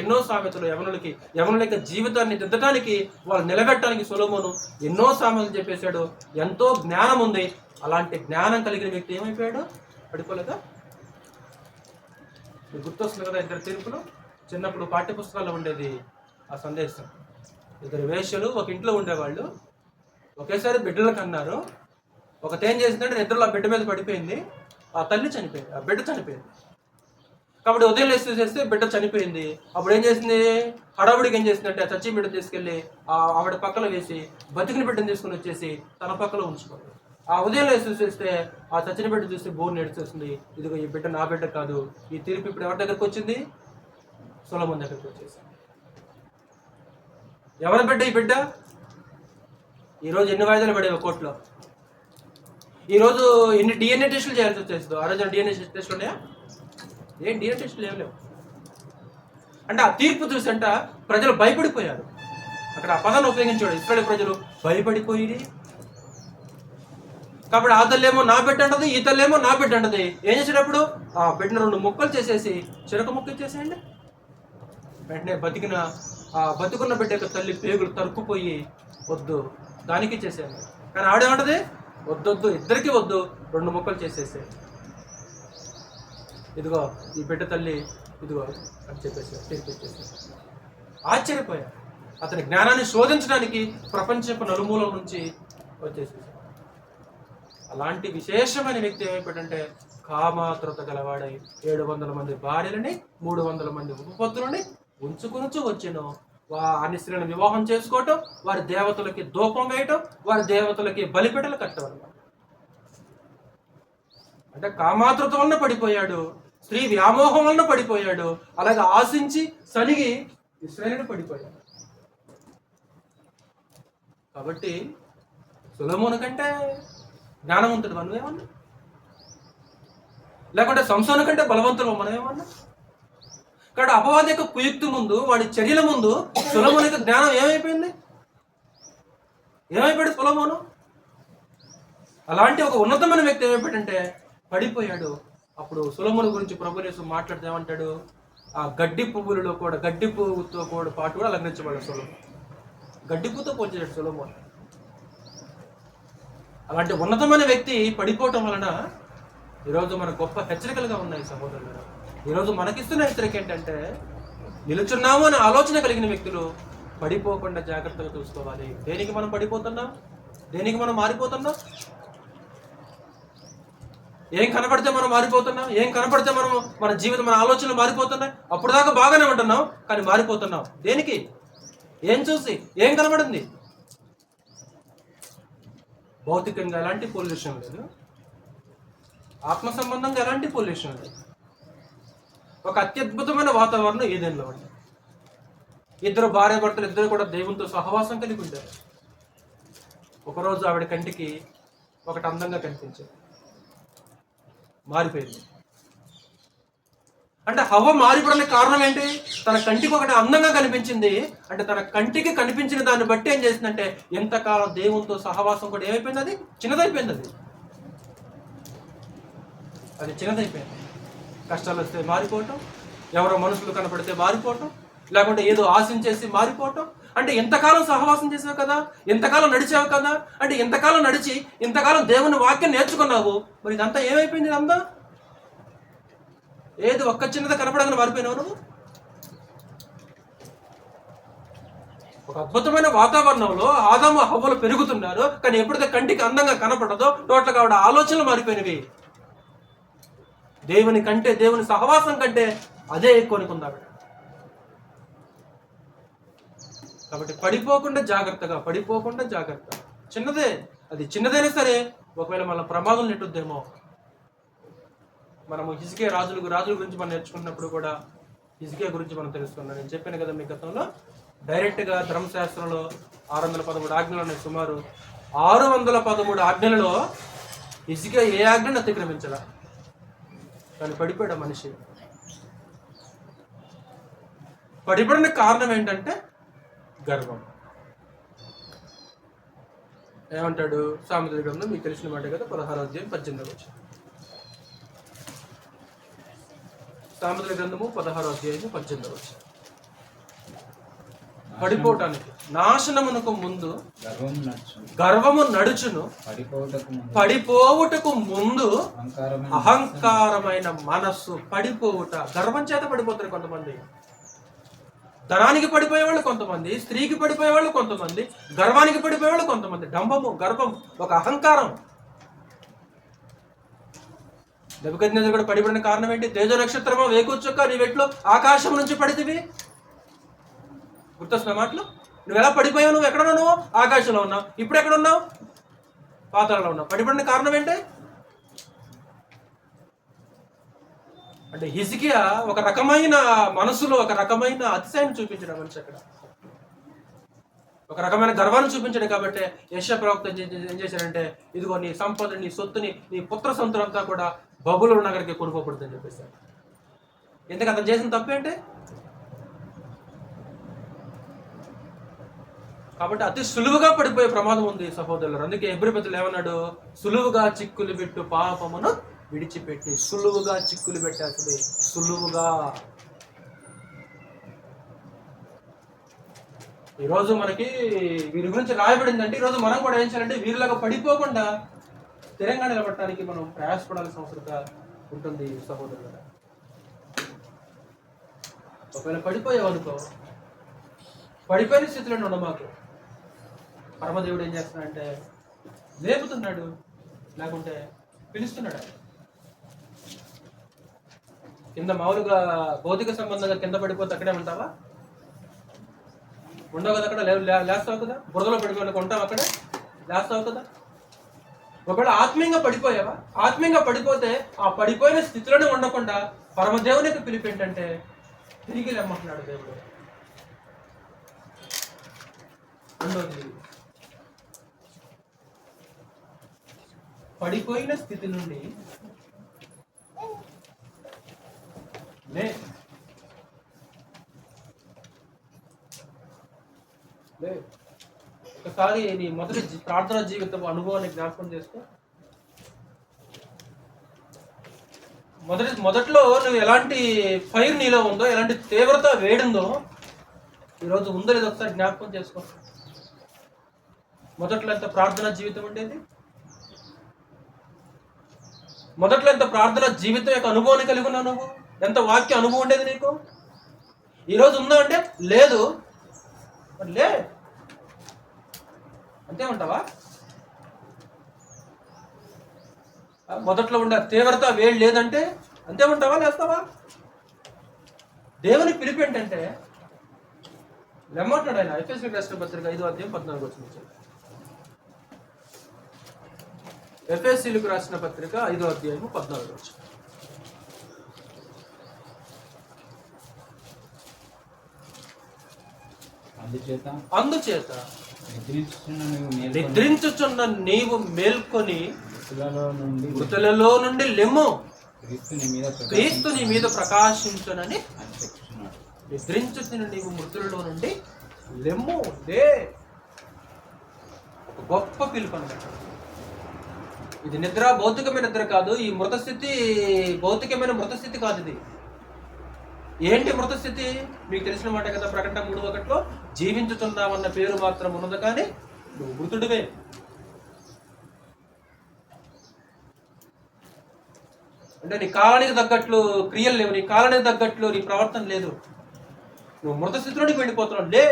యవనుల యొక్క జీవితాన్ని దిద్దటానికి, వాళ్ళు నిలబెట్టడానికి సొలొమోను ఎన్నో సామెతలు చెప్పేశాడు. ఎంతో జ్ఞానం ఉంది. అలాంటి జ్ఞానం కలిగిన వ్యక్తి ఏమైపోయాడు? పడిపోలేదా? మీకు గుర్తొస్తుంది కదా ఇద్దరు తీర్పులు. చిన్నప్పుడు పాఠ్యపుస్తకాల్లో ఉండేది ఆ సందేశం. ఇద్దరు వేశ్యలు ఒక ఇంట్లో ఉండేవాళ్ళు. ఒకేసారి బిడ్డలకు అన్నారు. ఒకటి ఏం చేసిందంటే నిద్రలో ఆ బిడ్డ మీద పడిపోయింది. ఆ తల్లి చనిపోయింది, ఆ బిడ్డ చనిపోయింది. కాబట్టి ఉదయం లేసి చేస్తే బిడ్డ చనిపోయింది. అప్పుడు ఏం చేసింది? హడావుడికి ఏం చేసిందంటే ఆ చచ్చి బిడ్డ తీసుకెళ్ళి ఆవిడ పక్కన వేసి బతికిన బిడ్డను తీసుకుని వచ్చేసి తన పక్కలో ఉంచుకోండి. ఆ ఉదయం లేసి చూస్తే ఆ చచ్చిన బిడ్డ చూస్తే బోర్డు నేర్చేస్తుంది. ఇదిగో ఈ బిడ్డ నా బిడ్డ కాదు. ఈ తీర్పు ఇప్పుడు ఎవరి దగ్గరకు వచ్చింది? సొలొమోను దగ్గరకు వచ్చేసింది. ఎవరి బిడ్డ ఈ బిడ్డ? ఈరోజు ఎన్ని వాయిదాలు పడేవి కోర్టులో? ఈరోజు ఎన్ని డిఎన్ఏ టెస్టులు చేయాల్సి వచ్చేస్తుంది. ఆ రోజు డిఎన్ఏ టెస్టులు ఉన్నాయా? ఏం డిఎన్ఏ టెస్టులు ఏం లేవు. అంటే ఆ తీర్పు చూసంట ప్రజలు భయపడిపోయారు. అక్కడ ఆ పదాన్ని ఉపయోగించాడు. ఇస్రాయేలు ప్రజలు భయపడిపోయి. కాబట్టి ఆ తల్లేమో నా బిడ్డ అంటది, ఈ తల్లేమో నా బిడ్డ అంటది. ఏం చేసేటప్పుడు ఆ బిడ్డను 2 ముక్కలు చేసేసి చిరక ముక్క ఇచ్చేసేయండి. వెంటనే బతుకున్న బిడ్డ యొక్క తల్లి పేగులు తరుక్కుపోయి వద్దు దానికి ఇచ్చేసేయండి. కానీ ఆవిడేమంటది? వద్దొద్దు, ఇద్దరికి వద్దు, 2 ముక్కలు చేసేసే, ఇదిగో ఈ బిడ్డ తల్లి ఇదిగో అని చెప్పేసి తీర్పిచ్చేసి. ఆశ్చర్యపోయా. అతని జ్ఞానాన్ని శోధించడానికి ప్రపంచపు నలుమూలల నుంచి వచ్చేసేసి. అలాంటి విశేషమైన వ్యక్తి ఏమైపోయాడంటే కామాతురత గలవాడై 700 మంది భార్యలని 300 మంది ఉపపత్తులని ఉంచుకొనుచు వచ్చెను. అన్ని స్త్రీలను వివాహం చేసుకోవటం, వారి దేవతలకి ధూపం వేయటం, వారి దేవతలకి బలిపీటలు కట్టడం. అంటే కామాతురత వలన పడిపోయాడు, స్త్రీ వ్యామోహం వలన పడిపోయాడు, అలాగే ఆశించి సనిగి ఇశ్రాయేలును పడిపోయాడు. కాబట్టి సొలొమోను కంటే జ్ఞానవంతుడు మనమేమన్నా, లేకుంటే సంసోను కంటే బలవంతుడు మనమేమన్నా. కాబట్టి అపవాది యొక్క కుయుక్తి ముందు, వాడి చర్యల ముందు సొలొమోను యొక్క జ్ఞానం ఏమైపోయింది? ఏమైపోయాడు సొలొమోను? అలాంటి ఒక ఉన్నతమైన వ్యక్తి ఏమైపోయాడంటే పడిపోయాడు. అప్పుడు సొలొమోను గురించి ప్రభువు యేసు మాట్లాడితే ఏమంటాడు? ఆ గడ్డి పువ్వులలో కూడా, గడ్డి పువ్వుతో కూడా పాటు కూడా అలంకరించబడ్డాడు సొలొమోను. గడ్డి పువ్వుతో పోల్చాడు సొలొమోను. అలాంటి ఉన్నతమైన వ్యక్తి పడిపోవటం వలన ఈరోజు మన గొప్ప హెచ్చరికలుగా ఉన్నాయి సహోదరులు. ఈరోజు మనకిస్తున్న హెచ్చరిక ఏంటంటే, నిలుచున్నాము అనే ఆలోచన కలిగిన వ్యక్తులు పడిపోకుండా జాగ్రత్తగా చూసుకోవాలి. దేనికి మనం పడిపోతున్నాం? దేనికి మనం మారిపోతున్నాం? ఏం కనపడితే మనం మారిపోతున్నాం? ఏం కనపడితే మనం మన జీవితం, మన ఆలోచనలు మారిపోతున్నాయి? అప్పుడు దాకా బాగానే ఉంటున్నాం, కానీ మారిపోతున్నాం. దేనికి? ఏం చూసి? ఏం కనబడింది? భౌతికంగా ఎలాంటి పొల్యూషన్ లేదు, ఆత్మ సంబంధంగా ఎలాంటి పొల్యూషన్ లేదు. ఒక అత్యద్భుతమైన వాతావరణం ఏదైనా ఉంది. 2 భార్యాభర్తలు ఇద్దరు కూడా దేవునితో సహవాసం కలిగి ఉంటారు. ఒకరోజు ఆవిడ కంటికి ఒకటి అందంగా కనిపించింది, మారిపోయింది. అంటే హవ్వ మారిపోవడానికి కారణం ఏంటి? తన కంటికి ఒకటి అందంగా కనిపించింది. అంటే తన కంటికి కనిపించిన దాన్ని బట్టి ఏం చేసిందంటే, ఎంతకాలం దేవునితో సహవాసం కూడా ఏమైపోయింది? అది చిన్నదైపోయింది. అది చిన్నదైపోయింది. కష్టాలు వస్తే మారిపోవటం, ఎవరో మనుషులు కనపడితే మారిపోవటం, లేకుంటే ఏదో ఆశించేసి మారిపోవటం. అంటే ఎంతకాలం సహవాసం చేసావు కదా, ఎంతకాలం నడిచావు కదా, అంటే ఎంతకాలం నడిచి ఇంతకాలం దేవుని వాక్యం నేర్చుకున్నావు, మరి ఇదంతా ఏమైపోయింది? ఇదంతా ఏది ఒక్క చిన్నది కనపడగానే మారిపోయినావు నువ్వు. ఒక అద్భుతమైన వాతావరణంలో ఆదాము హవ్వలు పెరుగుతున్నారు, కానీ ఎప్పుడైతే కంటికి అందంగా కనపడదో టోటల్గా ఆవిడ ఆలోచనలు మారిపోయినవి. దేవుని కంటే, దేవుని సహవాసం కంటే అదే ఎక్కువ అనుకుందాం. కాబట్టి పడిపోకుండా జాగ్రత్త. చిన్నదే, అది చిన్నదైనా సరే ఒకవేళ మన ప్రమాదం నెట్టుద్దేమో. మనము హిజ్కియా రాజుల గురించి మనం నేర్చుకున్నప్పుడు కూడా హిజ్కియా గురించి మనం తెలుసుకున్నాం. నేను చెప్పాను కదా మీ గతంలో, డైరెక్ట్గా ధర్మశాస్త్రంలో 613 ఆజ్ఞలు ఉన్నాయి. సుమారు 613 ఆజ్ఞలలో హిజ్కియా ఏ ఆజ్ఞను అతిక్రమించాల, కానీ పడిపోయాడు మనిషి. పడిపోవడానికి కారణం ఏంటంటే గర్వం. ఏమంటాడు సామెతల గ్రంథం? మీకు తెలిసిన మాట కదా, 16వ అధ్యాయం 18వ వచనం. సామెతల గ్రంథము 16వ అధ్యాయం 18వ వచనం. పడిపోవటానికి, నాశనమునకు ముందు గర్వము నడుచును, పడిపోవుటకు ముందు అహంకారమైన మనస్సు. పడిపోవుట, గర్వం చేత పడిపోతారు కొంతమంది. ధనానికి పడిపోయేవాళ్ళు కొంతమంది, స్త్రీకి పడిపోయేవాళ్ళు కొంతమంది, గర్వానికి పడిపోయేవాళ్ళు కొంతమంది. డంబము, గర్వం, ఒక అహంకారం. నెబుకద్నెజరు కూడా పడిపోయిన కారణం ఏంటి? తేజో నక్షత్రమా, వేకుచుక్క, నీ వెట్లో ఆకాశం నుంచి పడితివి. గుర్తొస్తున్న మాటలు? నువ్వు ఎలా పడిపోయావు? నువ్వు ఎక్కడ ఉన్నావు? ఆకాశంలో ఉన్నావు. ఇప్పుడు ఎక్కడ ఉన్నావు? పాతాళంలో ఉన్నావు. పడిపోయిన కారణం ఏంటి? అంటే హిజ్కియా ఒక రకమైన మనసులో ఒక రకమైన అతిశయాన్ని చూపించడం మనిషి అక్కడ, ఒక రకమైన గర్వాన్ని చూపించాడు. కాబట్టి యెషయా ప్రవక్త ఏం చేశాడంటే, ఇదిగో నీ సంపద, నీ సొత్తుని, నీ పుత్ర సంతులంతా కూడా బబులోను నగరికి కొనుక్కోబడుతుందని చెప్పేశాడు. ఎందుకు? అతను చేసిన తప్పేంటి? కాబట్టి అతి సులువుగా పడిపోయే ప్రమాదం ఉంది సహోదరులు. అందుకే హెబ్రీ పత్రికలో ఏమన్నాడు? సులువుగా చిక్కులు పెట్టు పాపమును విడిచిపెట్టి. సులువుగా చిక్కులు పెట్టేస్తుంది, సులువుగా. ఈరోజు మనకి వీరి గురించి రాయబడిందంటే, ఈరోజు మనం కూడా ఏం చేయాలంటే వీరిలాగా పడిపోకుండా స్థిరంగా నిలబడటానికి మనం ప్రయాసపడాల్సిన అవసరం ఉంటుంది సహోదరుల. ఒకవేళ పడిపోయావనుకో, పడిపోయిన స్థితిలో ఉండ మాకు. పరమదేవుడు ఏం చేస్తున్నాడంటే లేపుతున్నాడు, లేకుంటే పిలుస్తున్నాడు. కింద మామూలుగా భౌతిక సంబంధంగా కింద పడిపోతే అక్కడే ఉంటావా? ఉండవు కదా, అక్కడ లేస్తావు కదా. బురదలో పడిపోయిన ఉంటావు, అక్కడే లేస్తావు కదా. ఒకవేళ ఆత్మీయంగా పడిపోయావా? ఆత్మీయంగా పడిపోతే ఆ పడిపోయిన స్థితిలోనే ఉండకుండా పరమదేవునికి పిలుపు ఏంటంటే తిరిగి లేమంటున్నాడు దేవుడు. రెండోది, పడిపోయిన స్థితి నుండి లే. ఒకసారి నీ మొదటి ప్రార్థన జీవితం అనుభవాన్ని జ్ఞాపకం చేసుకో. మొదట్లో నువ్వు ఎలాంటి ఫైర్ నీలో ఉందో, ఎలాంటి తీవ్రత వేడుందో ఈరోజు ఉందో లేదో ఒకసారి జ్ఞాపకం చేసుకో. మొదట్లో ఎంత ప్రార్థన జీవితం ఉండేది? మొదట్లో ఎంత ప్రార్థన జీవితం యొక్క అనుభవాన్ని కలిగి ఉన్నావు నువ్వు? ఎంత వాక్య అనుభవం ఉండేది నీకు? ఈరోజు ఉందా అంటే లేదు. లే అంతే ఉంటావా? మొదట్లో ఉండే తీవ్రత వేడి లేదంటే అంతే ఉంటావా? లేస్తావా? దేవుని పిలుపు ఏంటంటే లెమ్మంటున్నాడు ఆయన. ఎఫెసీయులకు రాసిన పత్రిక 5:14. ఎఫెసీయులకు రాసిన పత్రిక 5:14. అందుచేత నిద్రించుచున్న నీవు మేల్కొని మృతులలో నుండి లెమ్ము, క్రీస్తు నీ మీద ప్రకాశించునని. నిద్రించుచున్న నీవు మృతులలో నుండి లెమ్ము, లే. ఒక గొప్ప పిలుపు అన్నమాట ఇది. నిద్ర భౌతికమైన నిద్ర కాదు. ఈ మృతస్థితి భౌతికమైన మృతస్థితి కాదు. ఇది ఏంటి మృతస్థితి? మీకు తెలిసిన మాట కదా, ప్రకటన 3:1 జీవించుతున్నామన్న పేరు మాత్రం ఉన్నది, కానీ నువ్వు మృతుడివే. అంటే నీ కాలానికి తగ్గట్లు క్రియలు లేవు, నీ కాలానికి తగ్గట్లు నీ ప్రవర్తన లేదు. నువ్వు మృతస్థితిలోనికి వెళ్ళిపోతున్నావు, లే.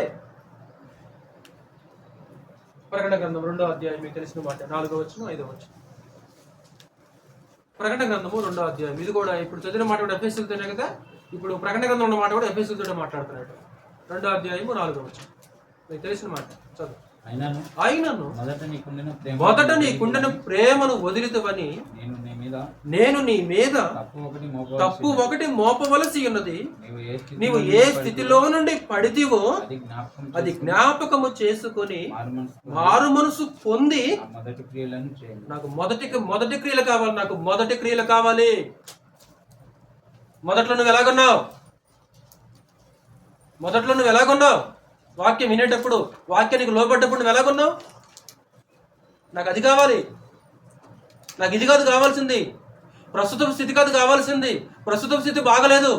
ప్రకటన గ్రంథం 2వ అధ్యాయం మీకు తెలిసిన మాట 4వ వచనం 5వ వచనం. ప్రకటన గ్రంథము 2వ అధ్యాయం. ఇది కూడా ఇప్పుడు చదివిన మాట కూడా ఎఫెసీయులతోనే కదా. ఇప్పుడు ప్రకటన గ్రంథం ఉన్న మాట కూడా ఎఫెసీయులతోనే మాట్లాడుతున్నాడు. 2వ అధ్యాయము 4వ వచనం మీకు తెలిసిన మాట చదువు. అయినను మొదట నీకుండిన ప్రేమను వదిలితవని నేను నీ మీద తప్పు ఒకటి మోపవలసి ఉన్నది. నీవు ఏ స్థితిలో నుండి పడితివో అది జ్ఞాపకము చేసుకొని మారు మనసు పొంది నాకు మొదటి క్రియలు కావాలి. నాకు మొదటి క్రియలు కావాలి. మొదట్లో నువ్వు ఎలాగున్నావు? వాక్యం వినేటప్పుడు, వాక్యానికి లోబడ్డప్పుడు నువ్వు ఎలాగున్నావు? నాకు అది కావాలి, నాకు ఇది కాదు కావాల్సింది, ప్రస్తుత స్థితి కాదు కావాల్సింది, ప్రస్తుత స్థితి బాగలేదు.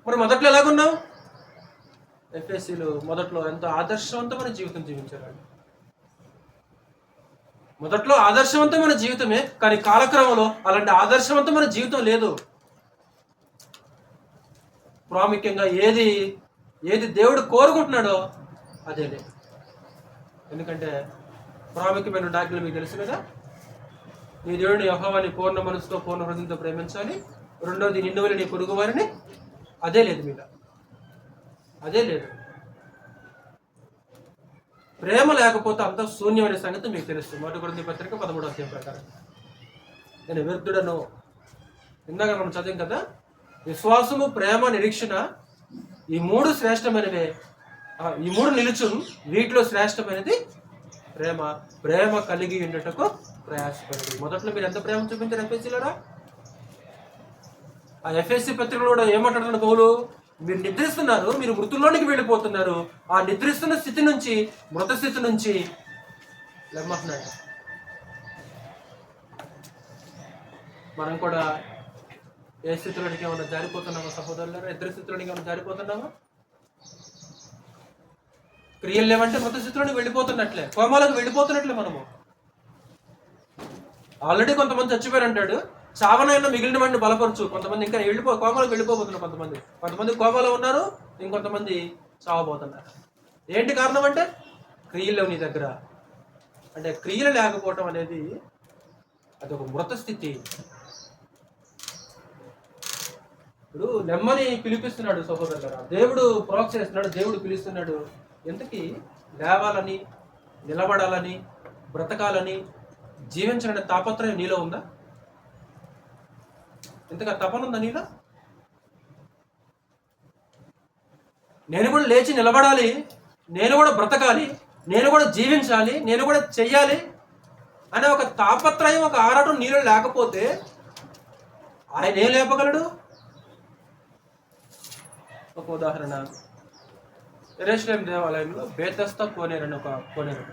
మరి మొదట్లో ఎలాగున్నావు? ఎఫెసీయులు మొదట్లో ఎంతో ఆదర్శవంతమైన జీవితం జీవించారు. మొదట్లో ఆదర్శవంతమైన జీవితమే, కానీ కాలక్రమంలో అలాంటి ఆదర్శవంతమైన జీవితం లేదు. ప్రాముఖ్యంగా ఏది దేవుడు కోరుకుంటున్నాడో అదే లేదు. ఎందుకంటే ప్రాముఖ్యమైన డాక్యులు మీకు తెలుసు కదా. నీ దేవుడిని యెహోవాని పూర్ణ మనసుతో పూర్ణ హృదయంతో ప్రేమించాలి. రెండోది నిన్ను వలె నీ పొరుగు వారిని. అదే లేదు మీద, అదే లేదు. ప్రేమ లేకపోతే అంత శూన్యమైన సంగతి మీకు తెలుస్తుంది. 1 కొరింథీ పత్రిక 13వ అధ్యాయం ప్రకారం. నేను వ్యర్థుడను. ఇందాక మనం చదివాం కదా, విశ్వాసము, ప్రేమ, నిరీక్షణ ఈ 3 శ్రేష్టమైనవే. ఈ 3 నిలుచు. వీటిలో శ్రేష్టమైనది ప్రేమ. ప్రేమ కలిగి ఉండటకు ప్రయాసపడదు. మొదట్లో మీరు ఎంత ప్రేమ చూపించారు ఎఫెసీయులారా? ఆ ఎఫెసీ పత్రికలో కూడా ఏమంటున్నాడు పౌలు? మీరు నిద్రిస్తున్నారు, మీరు మృతుల్లోనికి వెళ్ళిపోతున్నారు. ఆ నిద్రిస్తున్న స్థితి నుంచి, మృత స్థితి నుంచి లెమ్మంటున్నాడు. మనం కూడా ఏ స్థితిలోనికి ఏమన్నా జారిపోతున్నామా సహోదరులారా? నిద్ర స్థితిలోనికి ఏమన్నా జారిపోతున్నామా? క్రియలు లేవంటే మృత స్థితిలోనికి వెళ్ళిపోతున్నట్లే, కోమాలకు వెళ్ళిపోతున్నట్లే మనము. ఆల్రెడీ కొంతమంది చచ్చిపోయారు అంటాడు, చావనైనా మిగిలిన వాడిని బలపరచు. కొంతమంది ఇంకా కోమాలకు వెళ్ళిపోతున్నారు, కొంతమంది కోమాలో ఉన్నారు, ఇంకొంతమంది చావబోతున్నారు. ఏంటి కారణం అంటే క్రియలు నీ దగ్గర. అంటే క్రియలు లేకపోవటం అనేది అది ఒక మృత స్థితి. ఇప్పుడు నెమ్మని పిలిపిస్తున్నాడు సహోదరులారా, దేవుడు ప్రోత్సహిస్తున్నాడు, దేవుడు పిలుస్తున్నాడు. ఎందుకు? లేవాలని, నిలబడాలని, బ్రతకాలని, జీవించాలనే తాపత్రయం నీలో ఉందా? ఇంతగా తపన ఉందా నీలో? నేను కూడా లేచి నిలబడాలి, నేను కూడా బ్రతకాలి, నేను కూడా జీవించాలి, నేను కూడా చెయ్యాలి అనే ఒక తాపత్రయం, ఒక ఆరాటం నీలో లేకపోతే ఆయన ఏం లేపగలడు? ఒక ఉదాహరణ, యెరూషలేము దేవాలయంలో బేతెస్దా కోనేరు అని ఒక కోనేరు.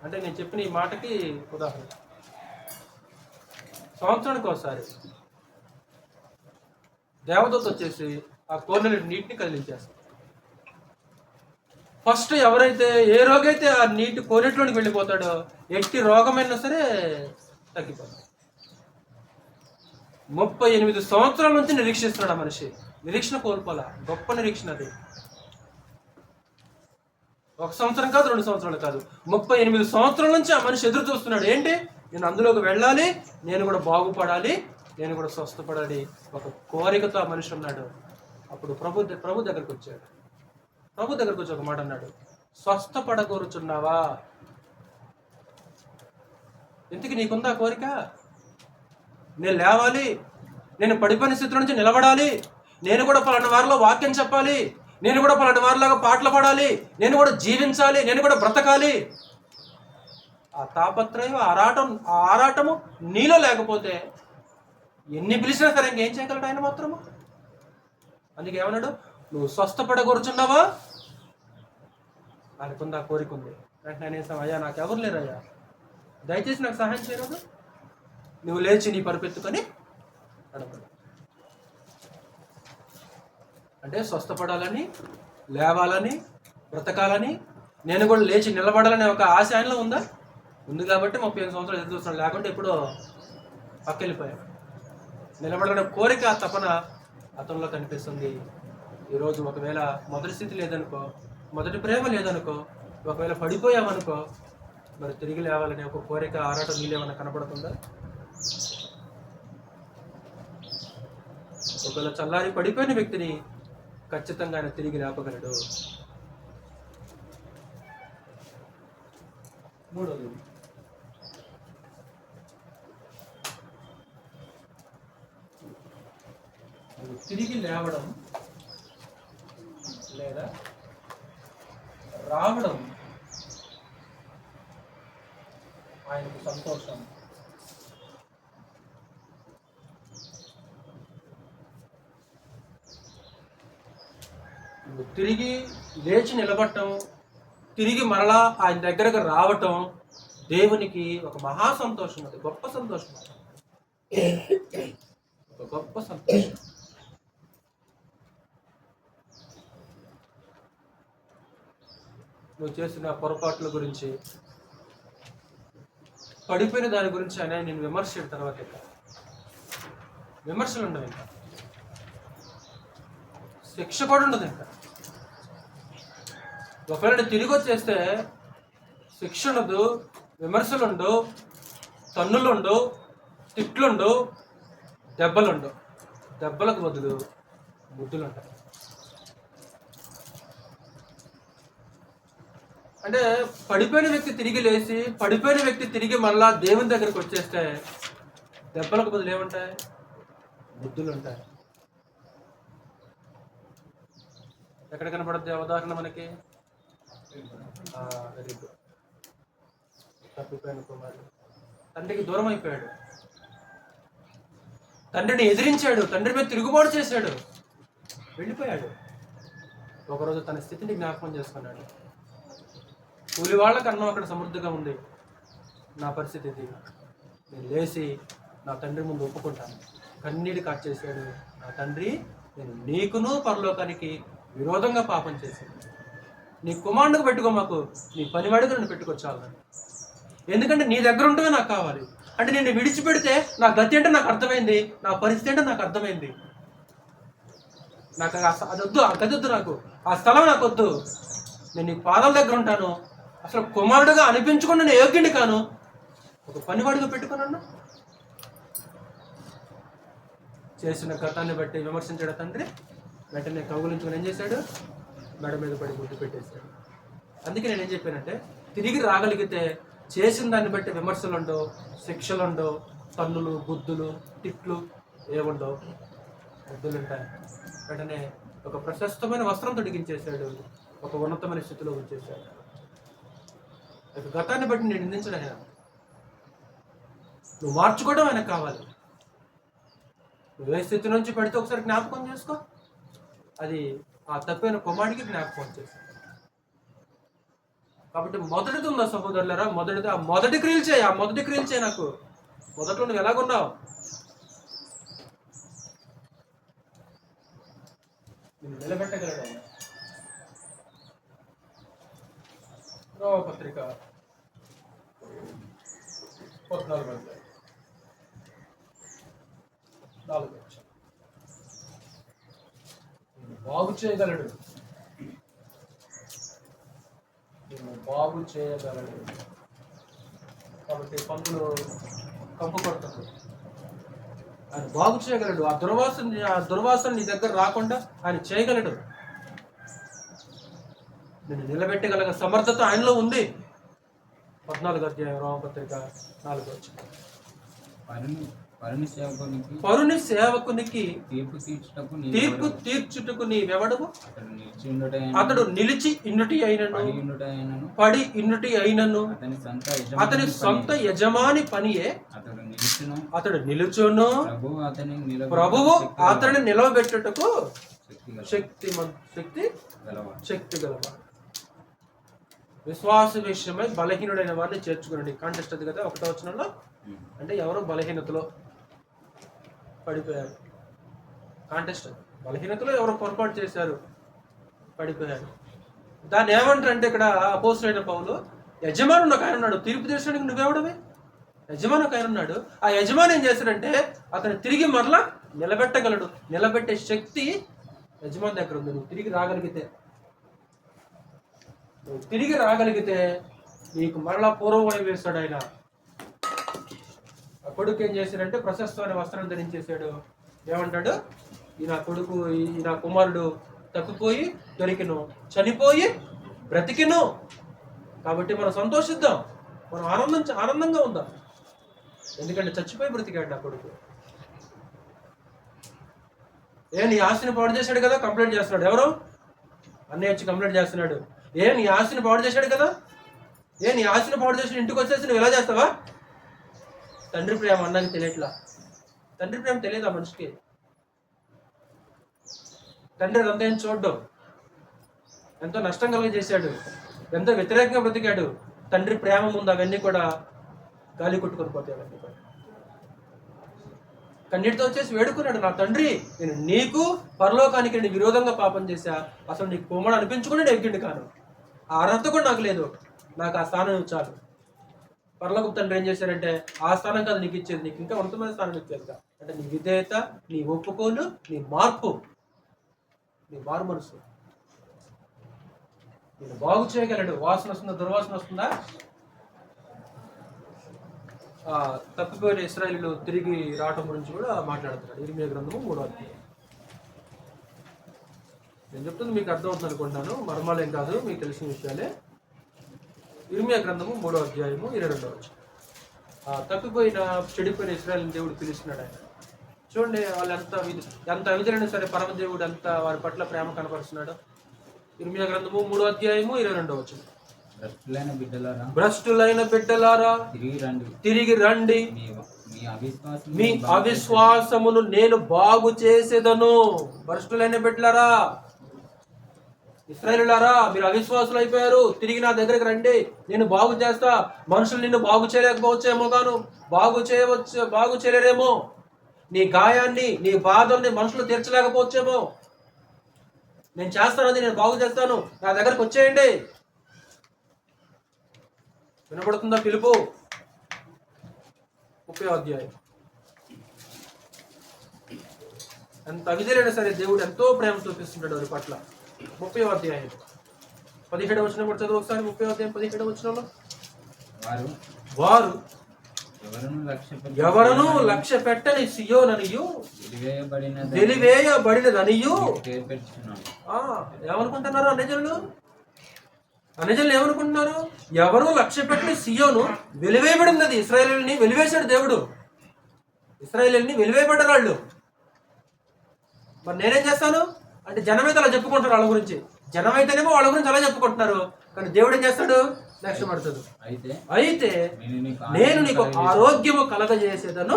అంటే నేను చెప్పిన ఈ మాటకి ఉదాహరణ, సంవత్సరానికి ఒకసారి దేవదూత వచ్చేసి ఆ కోనేరు నీటిని కదిలించేస్తారు. ఫస్ట్ ఎవరైతే, ఏ రోగైతే ఆ నీటి కోనేటిలోనికి వెళ్ళిపోతాడో ఎట్టి రోగమైనా సరే తగ్గిపోతాడు. 38 సంవత్సరాల నుంచి నిరీక్షిస్తున్నాడు ఆ మనిషి. నిరీక్షణ కోల్పోలా, గొప్ప నిరీక్షణ అది. 1 సంవత్సరం కాదు, 2 సంవత్సరాలు కాదు, 38 సంవత్సరాల నుంచి ఆ మనిషి ఎదురు చూస్తున్నాడు. ఏంటి? నేను అందులోకి వెళ్ళాలి, నేను కూడా బాగుపడాలి, నేను కూడా స్వస్థపడాలి. ఒక కోరికతో ఆ మనిషి ఉన్నాడు. అప్పుడు ప్రభు దగ్గరకు వచ్చాడు. ప్రభు దగ్గరకు వచ్చి ఒక మాట అన్నాడు, స్వస్థపడగోరుచున్నావా? ఎందుకు నీకుందా కోరిక? నేను లేవాలి, నేను పడిపోయిన స్థితి నుంచి నిలబడాలి, నేను కూడా పలానా వారిలో వాక్యం చెప్పాలి, నేను కూడా పలానా వారిలాగా పాటలు పాడాలి, నేను కూడా జీవించాలి, నేను కూడా బ్రతకాలి. ఆ తాపత్రయం, ఆరాటము నీలో లేకపోతే ఎన్ని పిలిచినా సరే ఇంకేం చేయగలడు ఆయన మాత్రము? అందుకే ఏమన్నాడు? నువ్వు స్వస్థపడగోరుచున్నావా? ఆయనకుందా కోరిక ఉంది. వెంటనే అనేసాం, అయ్యా నాకు ఎవరు లేరయ్యా, దయచేసి నాకు సహాయం చేయరాదు. నువ్వు లేచి నీ పరుపెత్తుకొని నడపడు. అంటే స్వస్థపడాలని, లేవాలని, బ్రతకాలని, నేను కూడా లేచి నిలబడాలనే ఒక ఆశ ఆయనలో ఉందా? ఉంది కాబట్టి 35 సంవత్సరాలు ఎదురు చూస్తున్నాడు. లేకుంటే ఎప్పుడో పక్కెళ్ళిపోయాడు. నిలబడాలనే కోరిక, తపన అతనిలో కనిపిస్తుంది. ఈరోజు ఒకవేళ మొదటి స్థితి లేదనుకో, మొదటి ప్రేమ లేదనుకో, ఒకవేళ పడిపోయామనుకో, మరి తిరిగి లేవాలనే ఒక కోరిక, ఆరాటం నీళ్ళేమన్నా కనపడుతుందా? ఒకవేళ చల్లారి పడిపోయిన వ్యక్తిని ఖచ్చితంగా ఆయన తిరిగి లేపగలడు. మూడోది, తిరిగి లేవడం లేదా రావడం ఆయనకు సంతోషం. తిరిగి లేచి నిలబడటం, తిరిగి మరలా ఆయన దగ్గరకు రావటం దేవునికి ఒక మహా సంతోషం. అది గొప్ప సంతోషం, ఒక గొప్ప సంతోషం. నువ్వు చేసిన పొరపాట్ల గురించి, పడిపోయిన దాని గురించి ఆయన నేను విమర్శించిన తర్వాత ఇంకా విమర్శలు ఉండవు, ఇంకా శిక్ష కూడా ఉండదు. ఇంకా ఒకవేళ తిరిగి వచ్చేస్తే శిక్ష ఉండదు, విమర్శలుండు, తన్నులుండు, తిట్లుండు, దెబ్బలుండు. దెబ్బలకు బదులు బుద్ధులు ఉంటాయి. అంటే పడిపోయిన వ్యక్తి తిరిగి లేచి, పడిపోయిన వ్యక్తి తిరిగి మళ్ళా దేవుని దగ్గరికి వచ్చేస్తే దెబ్బలకు బదులు ఏముంటాయి? బుద్ధులు ఉంటాయి. ఎక్కడ కనపడుద్ది ఆ ఉదాహరణ మనకి? Very good. తప్పిపోయిన కుమారుడు తండ్రికి దూరం అయిపోయాడు, తండ్రిని ఎదిరించాడు, తండ్రి మీద తిరుగుబాటు చేశాడు, వెళ్ళిపోయాడు. ఒకరోజు తన స్థితిని జ్ఞాపకం చేసుకున్నాడు. కూలి వాళ్ళకి అన్నం అక్కడ సమృద్ధిగా ఉంది, నా పరిస్థితి ఇది, నేను లేచి నా తండ్రి ముందు ఒప్పుకుంటాను. కన్నీటి కార్చేశాడు. నా తండ్రి, నేను నీకును పరలోకానికి విరోధంగా పాపం చేశాను, నీ కుమారుడికి పెట్టుకో, మాకు నీ పనివాడికి నన్ను పెట్టుకొచ్చాలని. ఎందుకంటే నీ దగ్గర ఉంటే నాకు కావాలి, అంటే నిన్ను విడిచిపెడితే నా గతి అంటే నాకు అర్థమైంది, నా పరిస్థితి అంటే నాకు అర్థమైంది. నాకు అది వద్దు, ఆ గది వద్దు, నాకు ఆ స్థలం నాకు వద్దు. నేను నీ పాదాల దగ్గర ఉంటాను. అసలు కుమారుడుగా అనిపించుకుని నేను యోగ్యుని కాను, ఒక పనివాడిగా పెట్టుకున్నాను. చేసిన గతాన్ని బట్టి విమర్శించాడు తండ్రి. వెంటనే కౌగులించుకొని ఏం చేశాడు? మెడ మీద పడి ముద్దు పెట్టేశాడు. అందుకే నేనేం చెప్పానంటే, తిరిగి రాగలిగితే చేసిన దాన్ని బట్టి విమర్శలుండవు, శిక్షలుండవు, తన్నులు, బుద్ధులు, తిట్లు ఏముండవు, బుద్ధులు ఉంటాయి. వెంటనే ఒక ప్రశస్తమైన వస్త్రం తొడిగించేశాడు, ఒక ఉన్నతమైన స్థితిలో ఉంచేశాడు. గతాన్ని బట్టి నేను నిందించడం ఆయన, నువ్వు మార్చుకోవడం ఆయనకు కావాలి. నువ్వు ఏ స్థితి నుంచి పడితే ఒకసారి జ్ఞాపకం చేసుకో. అది ఆ తప్పైన కుమారుడికి జ్ఞాపకం చేశాడు. కాబట్టి మొదటిది ఉందా సహోదరులరా? మొదటిది ఆ మొదటి క్రియలు చేయి, ఆ మొదటి క్రియలు చేయి. నాకు మొదట్లో నువ్వు ఎలాగున్నావు? నేను నిలబెట్టగలడు. పత్రిక 14 బాగు చేయగలడు, బాగు చేయగలడు. కాబట్టి పందులు కంపు కొడుతుంది, ఆయన బాగు చేయగలడు. ఆ దుర్వాసన నీ దగ్గర రాకుండా ఆయన చేయగలడు. నేను నిలబెట్టగల సమర్థత ఆయనలో ఉంది. 14వ అధ్యాయం రోమపత్రిక 4వ వచనం. పరుని సేవకునికి తీర్పు తీర్చుటకు నీవెవడవు? అతడు నిలిచి ఇన్నుటి అయినను, పడి ఇన్నుటి అయినను అతని సొంత యజమాని పనియే. అతడు నిలుచును, ప్రభువు అతడిని నిలవబెట్టుటకు శక్తి గలవాడు. విశ్వాస విషయమై బలహీనుడైన వారిని చేర్చుకునండి. కాంటెస్ట్ అది కదా 1వ వచనంలో. అంటే ఎవరో బలహీనతలో పడిపోయారు. కాంటెస్ట్ బలహీనతలో ఎవరో పొరపాటు చేశారు, పడిపోయారు. దాన్ని ఏమంటారు అంటే ఇక్కడ అపోస్తలుడైన పౌలు, యజమాని ఒక ఆయన ఉన్నాడు, తీర్పు తీర్చడానికి నువ్వెవడమే? యజమాని ఒక ఆయన ఉన్నాడు. ఆ యజమాని ఏం చేశాడంటే అతను తిరిగి మరలా నిలబెట్టగలడు. నిలబెట్టే శక్తి యజమాని దగ్గర ఉంది. నువ్వు తిరిగి రాగలిగితే నీకు మరలా పూర్వం వేస్తాడు ఆయన. ఆ కొడుకు ఏం చేశాడంటే ప్రశస్తమైన వస్త్రం ధరించేశాడు. ఏమంటాడు? ఈ నా కుమారుడు తప్పిపోయి దొరికిను, చనిపోయి బ్రతికిను. కాబట్టి మనం సంతోషిద్దాం, మనం ఆనందంగా ఉందాం. ఎందుకంటే చచ్చిపోయి బ్రతికాడు నా కొడుకు. నీ ఆస్తిని పాడు చేశాడు కదా, కంప్లైంట్ చేస్తున్నాడు. ఎవరు? అన్నయ్య వచ్చి కంప్లైంట్ చేస్తున్నాడు. నీ ఆస్తిని పాడు చేశాడు కదా, నీ ఆస్తిని పాడు చేసి ఇంటికి వచ్చేసి నువ్వు ఎలా చేస్తావా? తండ్రి ప్రేమ అన్నకి తెలియట్లా. తండ్రి ప్రేమ తెలియదు ఆ మనిషికి. తండ్రి అదంతా ఏం చూడ్డం, ఎంతో నష్టం కలిగజేశాడు, ఎంతో వ్యతిరేకంగా బ్రతికాడు. తండ్రి ప్రేమ ముందు అవన్నీ కూడా గాలి కొట్టుకొని పోతాయి. అవన్నీ కూడా కన్నీటితో వచ్చేసి వేడుకున్నాడు, నా తండ్రి, నేను నీకు పరలోకానికి నేను విరోధంగా పాపం చేశా, అసలు నీకు కుమారుడు అనిపించుకుని నేను ఎగ్గిండి కాను, ఆ అర్హత కూడా నాకు లేదు, నాకు ఆ స్థానం చాలు. పరలోకపు తండ్రి ఏం చేశారంటే ఆ స్థానం కాదు నీకు ఇచ్చేది, నీకు ఇంకా ఉన్నతమైన స్థానం ఇచ్చేది. అంటే నీ విధేయత, నీ ఒప్పుకోలు, నీ మార్పు, నీ మారు మనసు. నేను బాగు చేయగలడు. వాసన వస్తుందా? దుర్వాసన వస్తుందా? తప్పిపోయిన ఇశ్రాయేలీయులు తిరిగి రావటం గురించి కూడా మాట్లాడుతున్నాడు. ఇర్మియా గ్రంథము 3వ అధ్యాయం. నేను చెప్తుంది మీకు అర్థమవుతుంది అనుకుంటున్నాను, మర్మాలేం కాదు, మీకు తెలిసిన విషయాలే. ఇర్మియా గ్రంథము 3వ అధ్యాయము 22వ వచనం. తప్పిపోయిన చెడిపోయిన ఇశ్రాయేలుని దేవుడు పిలుస్తున్నాడు. ఆయన చూడండి, వాళ్ళు ఎంత అవిధులైనా సరే పరమదేవుడు అంత వారి పట్ల ప్రేమ కనపరుస్తున్నాడు. ఇర్మియా గ్రంథము 3వ అధ్యాయము 22వ వచనం. భ్రష్టులైన బిడ్డలారా తిరిగి రండి, మీ అవిశ్వాసమును నేను బాగు చేసేదను. భ్రష్టులైన బిడ్డలారా, ఇశ్రాయేలులారా, మీరు అవిశ్వాసులు అయిపోయారు, తిరిగి నా దగ్గరికి రండి, నేను బాగు చేస్తా. మనుషులు నిన్ను బాగు చేయలేకపోవచ్చేమో, గాను బాగు చేయలేరేమో. నీ గాయాన్ని, నీ బాధల్ని మనుషులు తీర్చలేకపోవచ్చేమో. నేను చేస్తానది, నేను బాగు చేస్తాను, నా దగ్గరకు వచ్చేయండి. వినపడుతుందా పిలుపు? 30వ అధ్యాయం. ఎంత అవిధేయుడైనా సరే దేవుడు ఎంతో ప్రేమ చూపిస్తుంటాడు వారి పట్ల. 30వ అధ్యాయం 17వ వచనం కూడా చదువు ఒకసారి. 30వ అధ్యాయం 17వ వచనంలో, వారు ఎవరను లక్ష్య పెట్టని సియోననియు వెలివేయబడినదనియు ఏమనుకుంటున్నారు అన్యజనులు? అన్యజనులు ఏమనుకుంటున్నారు? ఎవరు లక్ష్య పెట్టని సియోను వెలివేయబడినది. ఇశ్రాయేలుని వెలివేశాడు దేవుడు. ఇశ్రాయేలుని వెలివేయబడ్డారు వాళ్ళు. మరి నేనేం చేస్తాను అంటే జనమైతే అలా చెప్పుకుంటారు వాళ్ళ గురించి. జనమైతేనేమో వాళ్ళ గురించి అలా చెప్పుకుంటున్నారు. కానీ దేవుడు ఏం చేస్తాడు? లక్ష్యం పడుతుంది. అయితే నేను నీకు ఆరోగ్యము కలగజేసేదను,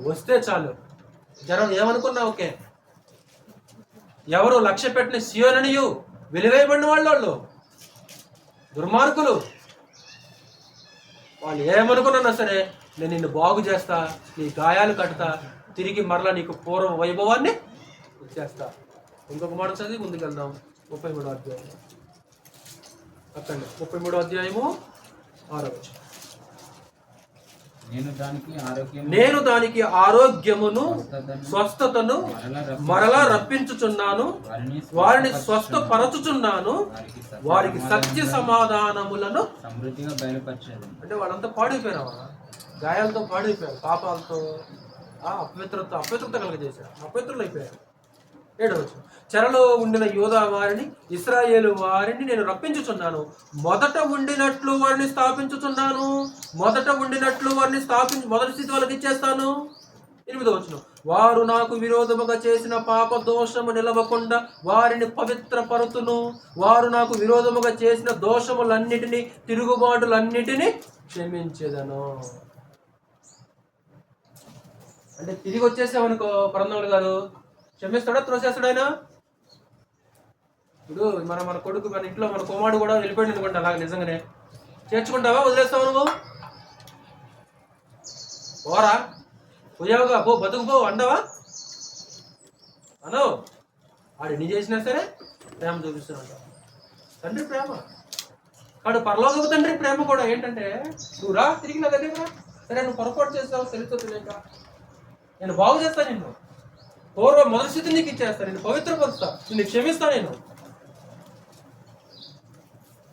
వస్తే చాలు. జనం ఏమనుకున్నా ఓకే. ఎవరు లక్ష్య పెట్టిన సియోననియు వెలివేయబడిన వాళ్ళు దుర్మార్గులు. వాళ్ళు ఏమనుకున్నా సరే నేను నిన్ను బాగు చేస్తా, నీ గాయాలు కడతా, తిరిగి మరలా నీకు పూర్వ వైభవాన్ని ఇచ్చేస్తా. ఇంకొక మాట చదివి ముందుకెళ్దాం. 33వ అధ్యాయం అక్కడ 33వ అధ్యాయము 6వ వచనం. నేను దానికి ఆరోగ్యమును స్వస్థతను మరలా రప్పించుచున్నాను, వారిని స్వస్థపరచుచున్నాను, వారికి సత్య సమాధానములను సమృద్ధిగా బయలుపరిచాను. అంటే వాళ్ళంతా పాడైపోయినావా? గాయాలతో పాడైపోయారు, పాపాలతో, అపవిత్రత కలగజేశారు, అపవిత్రులు అయిపోయారు. 7వ వచనం, చెరలో ఉండిన యూదా వారిని, ఇశ్రాయేలు వారిని నేను రప్పించుచున్నాను, మొదట ఉండినట్లు వారిని స్థాపించుచున్నాను. మొదట ఉండినట్లు వారిని మొదటి స్థితి వాళ్ళకి ఇచ్చేస్తాను. 8వ వచనం, వారు నాకు విరోధముగా చేసిన పాప దోషము నిలవకుండా వారిని పవిత్రపరుతును, వారు నాకు విరోధముగా చేసిన దోషములన్నిటినీ తిరుగుబాటులన్నిటినీ క్షమించేదను. అంటే తిరిగి వచ్చేసామనుకో పరందములు గారు, క్షమిస్తాడా త్రోసేస్తాడు ఆయన? ఇప్పుడు మన కొడుకు, మన ఇంట్లో మన కుమారుడు కూడా వెళ్ళిపోయింది అనుకుంటా, అలాగే నిజంగానే చేర్చుకుంటావా? వదిలేస్తావు నువ్వు? పోరా, పోయావుగా, పో, బతుకుపో అండవా అను. వాడు ఎన్ని చేసినా సరే ప్రేమ చూపిస్తున్నాడు. తండ్రి ప్రేమ వాడు పరలోకపు తండ్రి ప్రేమ కూడా ఏంటంటే, నువ్వు రా, తిరిగి నా దగ్గర రా. సరే నువ్వు పొరపాటు చేస్తావు, తెలియక నేను బాగు చేస్తాను, నిన్ను పూర్వ మొదటి స్థితి నీకు ఇచ్చేస్తాను, నేను పవిత్రపరుస్తా, నిన్ను క్షమిస్తా. నేను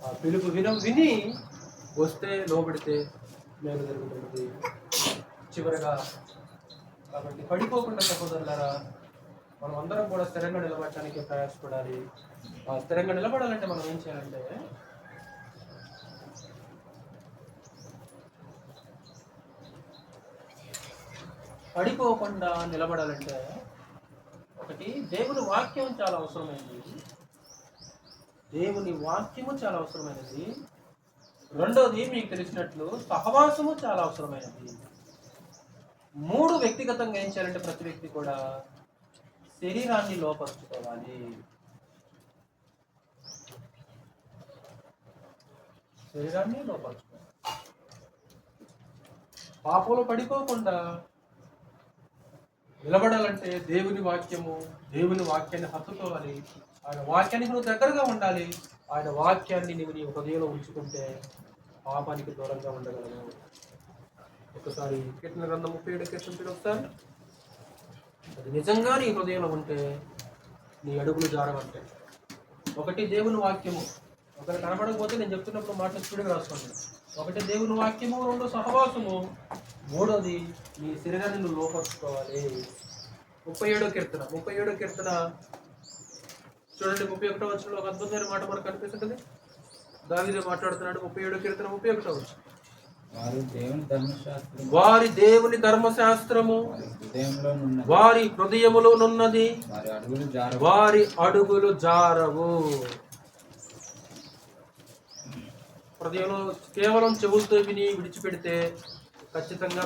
ఆ పిలుపు విని వస్తే లోబడితే మేలు జరుగుతుంది. చివరగా కాబట్టి పడిపోకుండా సహోదరులారా, మనం అందరం కూడా స్థిరంగా నిలబడటానికి ప్రయాసపడాలి. స్థిరంగా నిలబడాలంటే మనం ఏం చేయాలంటే, పడిపోకుండా నిలబడాలంటే ఒకటి, దేవుని వాక్యం చాలా అవసరమైనది. దేవుని వాక్యము చాలా అవసరమైనది. రెండోది, మీకు తెలిసినట్లు సహవాసము చాలా అవసరమైనది. 3, వ్యక్తిగతంగా ఏం చేయాలంటే ప్రతి వ్యక్తి కూడా శరీరాన్ని లోపరుచుకోవాలి. శరీరాన్ని లోపరుచుకోవాలి. పాపంలో పడిపోకుండా నిలబడాలంటే దేవుని వాక్యాన్ని హత్తుకోవాలి. ఆయన వాక్యానికి నువ్వు దగ్గరగా ఉండాలి. ఆయన వాక్యాన్ని నువ్వు నీ హృదయంలో ఉంచుకుంటే పాపానికి దూరంగా ఉండగలవు. ఒకసారి కీర్తన గ్రంథం 37 కీర్తన ఒకసారి, అది నిజంగా నీ హృదయంలో ఉంటే నీ అడుగులు జారవంటే. ఒకటి దేవుని వాక్యము, ఒకటి కనబడకపోతే నేను చెప్తున్నప్పుడు మాట స్పీడ్గా రాసుకోండి. ఒకటి దేవుని వాక్యము, 2 సహవాసము, 3వది నీ శరీరాన్ని నువ్వు లోపరుచుకోవాలి. 37వ కీర్తన చూడండి. 31వ వచనంలో ఒక అద్భుతమైన మాట మనకు కనిపిస్తుంటుంది. దావీదు మాట్లాడుతున్నాడు. 37వ కీర్తన 31వ వచనం, వారి దేవుని ధర్మశాస్త్రము వారి హృదయములోనున్నది, వారి అడుగులు జారవు. హృదయంలో కేవలం చెవులతో విని విడిచిపెడితే ఖచ్చితంగా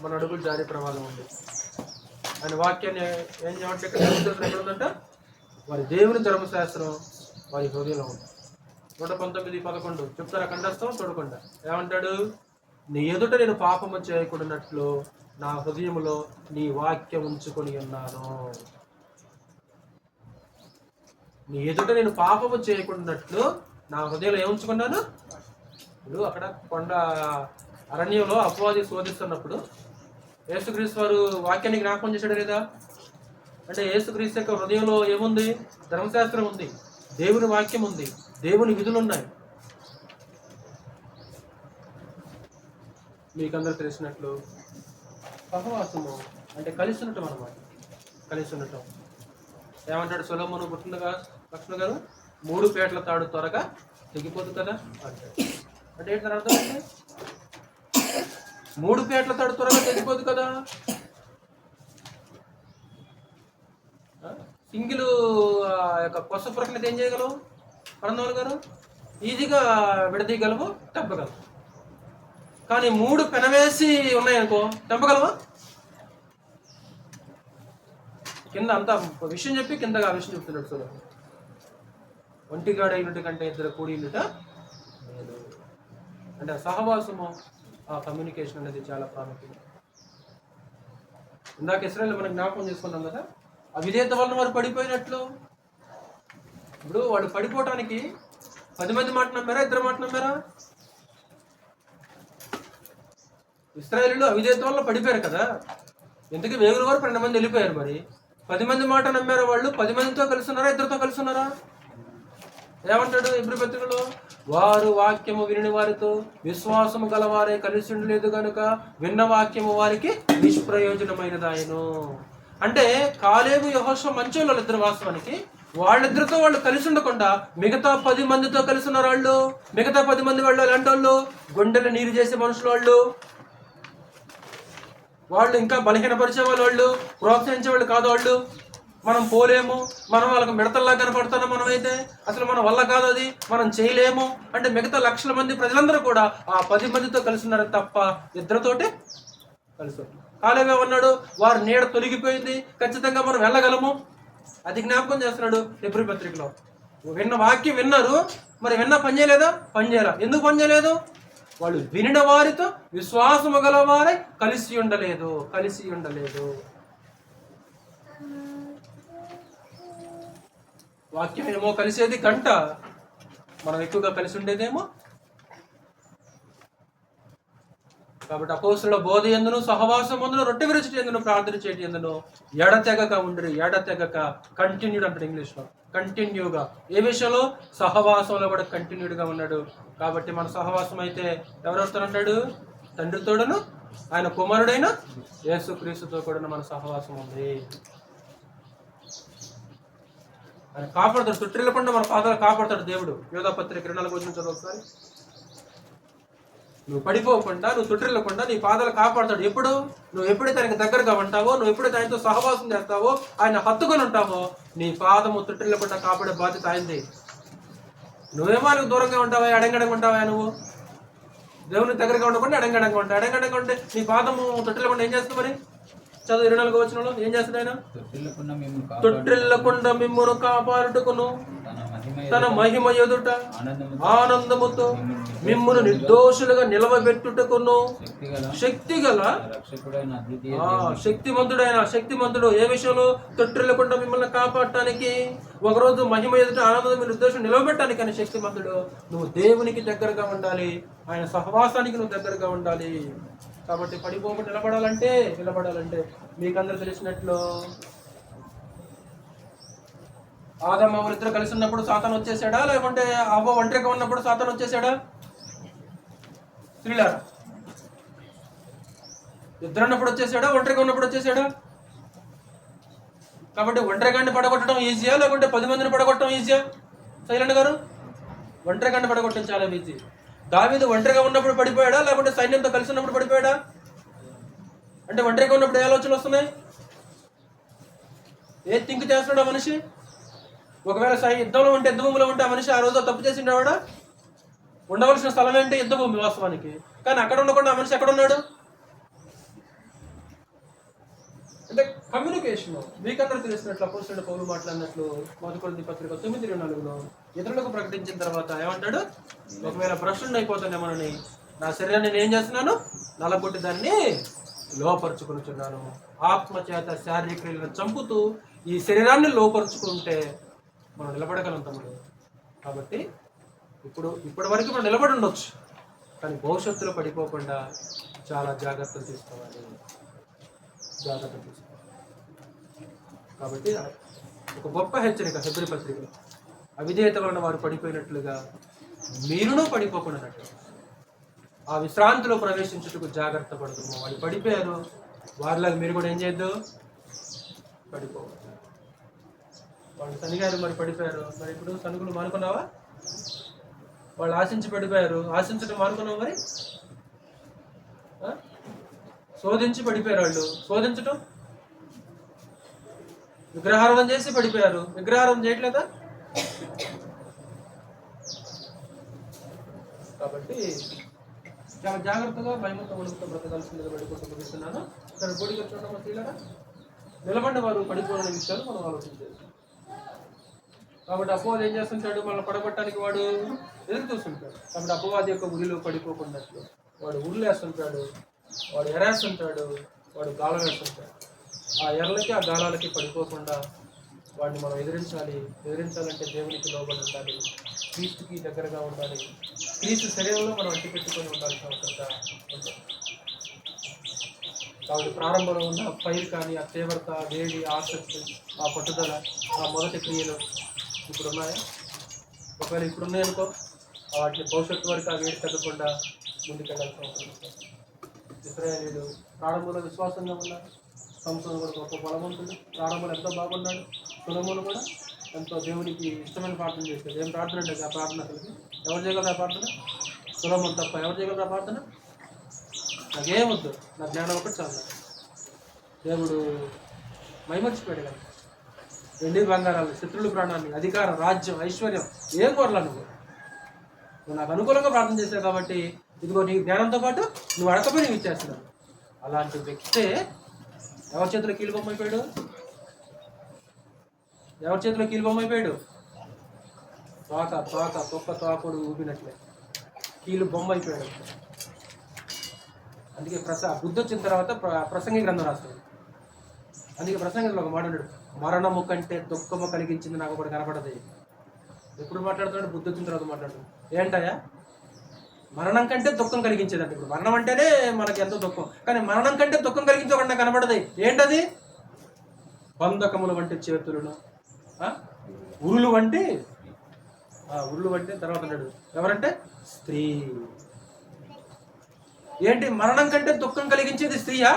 మన అడుగులు జారే ప్రమాదం ఉంది. ఆయన వాక్యాన్ని ఏం చేయమంటే ఎక్కడుందంట, వారి దేవుని ధర్మశాస్త్రం వారి హృదయంలో ఉంది. 119:11 చెప్తారా కంఠస్థం చూడకుండా ఏమంటాడు, నీ ఎదుట నేను పాపము చేయకుండానట్లు నా హృదయములో నీ వాక్యం ఉంచుకొని ఉన్నాను. నీ ఎదుట నేను పాపము చేయకుండానట్లు నా హృదయంలో ఏముంచుకున్నాను. ఇప్పుడు అక్కడ కొండ అరణ్యంలో అపవాది శోధిస్తున్నప్పుడు యేసుక్రీస్తు వారు వాక్యాన్ని జ్ఞాపకం చేశాడు లేదా? అంటే యేసుక్రీస్తు యొక్క హృదయంలో ఏముంది? ధర్మశాస్త్రం ఉంది, దేవుని వాక్యం ఉంది, దేవుని విధులు ఉన్నాయి. మీకందరూ తెలిసినట్లు సహవాసము అంటే కలిసి ఉండటం అన్నమాట. కలిసి ఉండటం ఏమంటాడు సొలొమోను పుట్టినగా లక్ష్మణ గారు? 3 పేటల తాడు త్వరగా తెగిపోదు కదా అంటాడు. అంటే ఏంటి దాని అర్థం? అంటే 3 పేటల తాడు త్వరగా తెగిపోదు కదా. సింగిల్ యొక్క కొత్త ప్రకటన ఏం చేయగలవు పరందోలు గారు? ఈజీగా విడదీయగలవు, తెంపగలవు. కానీ 3 పెనవేసి ఉన్నాయనుకో తెంపగలవా? కింద అంతా విషయం చెప్పి కిందగా ఆ విషయం చెప్తున్నాడు చూడ. ఒంటిగాడ ఇల్లుట కంటే 2 కూడి ఇల్లుట లేదు. అంటే సహవాసము, ఆ కమ్యూనికేషన్ అనేది చాలా ప్రాముఖ్యం. ఇందాక ఇశ్రాయేలు మనం జ్ఞాపకం చేసుకున్నాం కదా, అవిధేయత వలన వారు పడిపోయినట్లు. ఇప్పుడు వాడు పడిపోవటానికి 10 మంది మాట నమ్మారా, 2 మాట నమ్మారా? ఇశ్రాయేలీయులు అవిధేయత వల్ల పడిపోయారు కదా. ఎందుకు వేగుల వారు 12 మంది వెళ్ళిపోయారు. మరి 10 మంది మాట నమ్మారు వాళ్ళు. 10 మందితో కలిసి ఉన్నారా, 2తో కలిసి ఉన్నారా? ఏమంటాడు హెబ్రీ పత్రికలో? వారు వాక్యము విని వారితో విశ్వాసము గలవారే కలిసి ఉండలేదు కనుక విన్న వాక్యము వారికి నిష్ప్రయోజనమైనదాయను. అంటే కాలేబు యెహోషువ మంచోళ్ళు 2 వాస్తవానికి. వాళ్ళిద్దరితో వాళ్ళు కలిసి ఉండకుండా మిగతా 10 మందితో కలిసి ఉన్నారు వాళ్ళు. మిగతా 10 మంది వాళ్ళు ఎలాంటి వాళ్ళు? గుండెలు నీరు చేసే మనుషులు వాళ్ళు. వాళ్ళు ఇంకా బలహీనపరిచే వాళ్ళు, ప్రోత్సహించే వాళ్ళు కాదు వాళ్ళు. మనం పోలేము, మనం వాళ్ళకి మిడతల్లా కనపడుతున్నాం. మనమైతే అసలు మన వల్ల కాదు, అది మనం చేయలేము అంటే మిగతా లక్షల మంది ప్రజలందరూ కూడా ఆ 10 మందితో కలిసి ఉన్నారు తప్ప 2తోటి కలిసి. కాలేబు అన్నాడు వారి నీడ తొలగిపోయింది, ఖచ్చితంగా మనం వెళ్ళగలము. అది జ్ఞాపకం చేస్తున్నాడు హెబ్రీ పత్రికలో. విన్న వాక్యం విన్నారు, మరి విన్నా పని చేయలేదా? పని చేయాల. ఎందుకు పని చేయలేదు? వాళ్ళు వినిన వారితో విశ్వాసము గలవారై కలిసి ఉండలేదు. వాక్యం ఏమో కలిసేది గంట, మనం ఎక్కువగా కలిసి ఉండేదేమో. కాబట్టి అపోస్తుల బోధ యందును సహవాసం అందును రొట్టె విరుచుట యందును ప్రార్థన చేయటి యందును ఎడతెగక ఉండిరి. ఎడతెగక, కంటిన్యూడ్ అంటాడు ఇంగ్లీష్లో. కంటిన్యూగా ఏ విషయంలో? సహవాసంలో కూడా కంటిన్యూడ్గా ఉన్నాడు. కాబట్టి మన సహవాసం అయితే ఎవరెవరితోనంటాడు? తండ్రితోడను ఆయన కుమారుడైన యేసుక్రీస్తుతో కూడా మన సహవాసం ఉంది. ఆయన కాపాడుతాడు, చుట్టిల్లకుండా మన పాదాలు కాపాడుతాడు దేవుడు. యోధా పత్రిక 2:4 చదువు ఒకసారి. నువ్వు పడిపోకుండా, నువ్వు చుట్టిల్లకుండా నీ పాదాలు కాపాడుతాడు. ఎప్పుడు? నువ్వు ఎప్పుడైతే ఆయనకు దగ్గరగా ఉంటావో, నువ్వు ఎప్పుడైతే ఆయనతో సహవాసం చేస్తావో, ఆయన హత్తుకొని ఉంటావో, నీ పాదము చుట్టిల్లకుండా కాపాడే బాధ్యత ఆయనది. నువ్వేమో ఆయనకు దూరంగా ఉంటావా, అడంగడంగా ఉంటావా? నువ్వు దేవునికి దగ్గరగా ఉండకుండా అడంగడంగా ఉంటావు. అడంగడంగా ఉంటే నీ పాదము చుట్టిల్లకుండా ఏం చేస్తావు? మరి చదువు 24వ వచనంలో ఏం చేస్తాడు ఆయన? తొట్టిల్లకుండా మిమ్మును కాపాడుటకును తన మహిమ ఎదుట ఆనందముతో మిమ్మును నిర్దోషులుగా నిలవబెట్టుటకును శక్తిగల శక్తిమంతుడు. ఏ విషయంలో? తొట్టిల్లకుండా మిమ్మల్ని కాపాడటానికి. ఒకరోజు మహిమ ఎదుట ఆనందం నిర్దోషం నిలవబెట్టడానికి ఆయన శక్తిమంతుడు. నువ్వు దేవునికి దగ్గరగా ఉండాలి, ఆయన సహవాసానికి నువ్వు దగ్గరగా ఉండాలి. కాబట్టి పడిపోకుండా నిలబడాలంటే మీకందరూ తెలిసినట్లు ఆదాము అవ్వ ఇద్దరు కలిసి ఉన్నప్పుడు సాతాను వచ్చేసాడా, లేకుంటే అవ్వ ఒంటరిగా ఉన్నప్పుడు సాతాను వచ్చేసాడా? స్త్రీలారా, ఇద్దరు ఉన్నప్పుడు వచ్చేసాడా, ఒంటరిగా ఉన్నప్పుడు వచ్చేసాడా? కాబట్టి ఒంటరిగాన్ని పడగొట్టడం ఈజీయా, లేకుంటే 10 మందిని పడగొట్టడం ఈజీయా? సైలెంట్ గారు, ఒంటరిగాన్ని పడగొట్టడం చాలా ఈజీ. దావీదు ఒంటరిగా ఉన్నప్పుడు పడిపోయాడా, లేకుంటే సైన్యంతో కలిసి ఉన్నప్పుడు పడిపోయాడా? అంటే ఒంటరిగా ఉన్నప్పుడు ఏ ఆలోచనలు వస్తున్నాయి? ఏ థింక్ చేస్తున్నాడు ఆ మనిషి? ఒకవేళ యుద్ధంలో ఉంటే, యుద్ధ భూమిలో ఉంటే ఆ మనిషి ఆ రోజు తప్పు చేసి ఉండేవాడా? ఉండవలసిన స్థలం ఏంటి? యుద్ధ భూమి వాస్తవానికి. కానీ అక్కడ ఉండకుండా ఆ మనిషి ఎక్కడ ఉన్నాడు? అంటే కమ్యూనికేషన్. మీకందరూ తెలిసినట్లు అపోస్తలుడైన పౌలు మాట్లాడినట్లు 1 కొరింథీ పత్రిక 9:24లో ఇతరులకు ప్రకటించిన తర్వాత ఏమంటాడు? ఒకవేళ భ్రష్టుని అయిపోతానేమోనని నా శరీరాన్ని నేను ఏం చేస్తున్నాను? నలగొట్టి దాన్ని లోపరుచుకుంటున్నాను. ఆత్మ చేత శారీరక క్రియలను చంపుతూ ఈ శరీరాన్ని లోపరుచుకుంటే మనం నిలబడగలం తమ్ముడు. కాబట్టి ఇప్పటి వరకు మనం నిలబడి ఉండొచ్చు, కానీ భవిష్యత్తులో పడిపోకుండా చాలా జాగ్రత్తలు తీసుకోవాలి. కాబట్టి ఒక గొప్ప హెచ్చరిక హెబ్రీ పత్రికలో, అవిధేయత వలన వారు పడిపోయినట్లుగా మీరును పడిపోకుండా ఆ విశ్రాంతిలో ప్రవేశించుటకు జాగ్రత్త పడుతున్నాం. వాళ్ళు పడిపోయారు, వారిలాగా మీరు కూడా ఏం చేయొద్దు, పడిపోవాలి. వాళ్ళు సనిగారు, మరి పడిపోయారు. మరి ఇప్పుడు సనుగులు మానుకున్నావా? వాళ్ళు ఆశించి పడిపోయారు, ఆశించడం మానుకున్నావు. మరి శోధించి పడిపోయారు. వాళ్ళు శోధించటం, విగ్రహారాధన చేసి పడిపోయారు. విగ్రహారాధన చేయట్లేదా? కాబట్టి చాలా జాగ్రత్తగా భయముతో వణుకుతో బ్రతకాల్సిందిగా పడిపోతూ ముగిస్తున్నాను. ఇక్కడ బోడి కూర్చోవడం తీలరా నిలబడిన వారు పడిపోయిన విషయాలు మనం ఆలోచించాలి. కాబట్టి అపవాది ఏం చేస్తుంటాడు? మనల్ని పడగొట్టడానికి వాడు ఎదురు చూస్తుంటాడు. కాబట్టి అపవాది యొక్క ఉరిలో పడిపోకున్నట్లు వాడు ఉరులు వేస్తుంటాడు, వాడు ఎరేస్తుంటాడు, వాడు గాలం వేస్తుంటాడు. ఆ ఎర్రలకి ఆ గాలాలకి పడిపోకుండా వాడిని మనం ఎదిరించాలంటే దేవునికి లోబడి ఉండాలి, క్రీస్తుకి దగ్గరగా ఉండాలి, క్రీస్తు శరీరంలో మనం అంటి పెట్టుకొని ఉండాల్సిన అవసరం ఉంటుంది. కాబట్టి ప్రారంభంలో ఉన్న ఫైర్ కానీ, ఆ తీవ్రత, వేడి, ఆసక్తి, ఆ పట్టుదల, ఆ మొదటి క్రియలు ఇప్పుడు ఉన్నాయా? ఒకవేళ ఇప్పుడు ఉన్నాయనుకో, వాటిని భవిష్యత్తు వరకు ఆ వేడి తగ్గకుండా ముందుకెళ్ళాల్సిన అవసరం ఉంటుంది. ఇశ్రాయేలీయులు ప్రారంభంలో విశ్వాసంగా ఉన్నారు. సంసోను కూడా గొప్ప బలవంతుడు, ప్రారంభంలో ఎంతో బాగున్నాడు. సొలొమోను కూడా ఎంతో దేవునికి ఇష్టమైన ప్రార్థన చేశాడు. ఏం ప్రార్థన అంటే ఆ ప్రార్థన అసలుకి ఎవరు చేయగలరు? ఆ ప్రార్థన సొలొమోను తప్ప ఎవరు చేయగలరు? ఆ ప్రార్థన నాకేమొద్దు, నా జ్ఞానం ఒకటి చాలు. దేవుడు మైమర్చిపోయాడు కదా. వెండి బంగారాలు, శత్రుల ప్రాణాన్ని, అధికారం, రాజ్యం, ఐశ్వర్యం ఏం కోరలా నువ్వు నాకు అనుకూలంగా ప్రార్థన చేశావు కాబట్టి ఇదిగో నీ జ్ఞానంతో పాటు నువ్వు అడకపోయి నీవు ఇచ్చేస్తున్నావు. అలాంటి వ్యక్తే ఎవరి చేతిలో కీలు బొమ్మ అయిపోయాడు? ఎవరి చేతిలో కీలు బొమ్మ అయిపోయాడు? తొక్క తోకడు ఊపినట్లే కీలు బొమ్మ అయిపోయాడు. అందుకే బుద్ధి వచ్చిన తర్వాత ప్రసంగి గ్రంథం రాస్తాడు. అందుకే ప్రసంగంలో ఒక మాట అన్నాడు, మరణము కంటే దుఃఖము కలిగించింది నాకు ఒకటి కనపడదు. ఎప్పుడు మాట్లాడుతున్నాడు? బుద్ధి వచ్చిన తర్వాత మాట్లాడుతున్నాడు. ఏంటయ్యా? మరణం కంటే దుఃఖం కలిగించేదంటే, ఇప్పుడు మరణం అంటేనే మనకి ఎంతో దుఃఖం, కానీ మరణం కంటే దుఃఖం కలిగించే ఒకటి నాకు కనపడదు. ఏంటది? బంధకముల వంటి చేతులను, ఉరులు వంటి తర్వాత అన్నాడు ఎవరంటే స్త్రీ. ఏంటి? మరణం కంటే దుఃఖం కలిగించేది స్త్రీయా?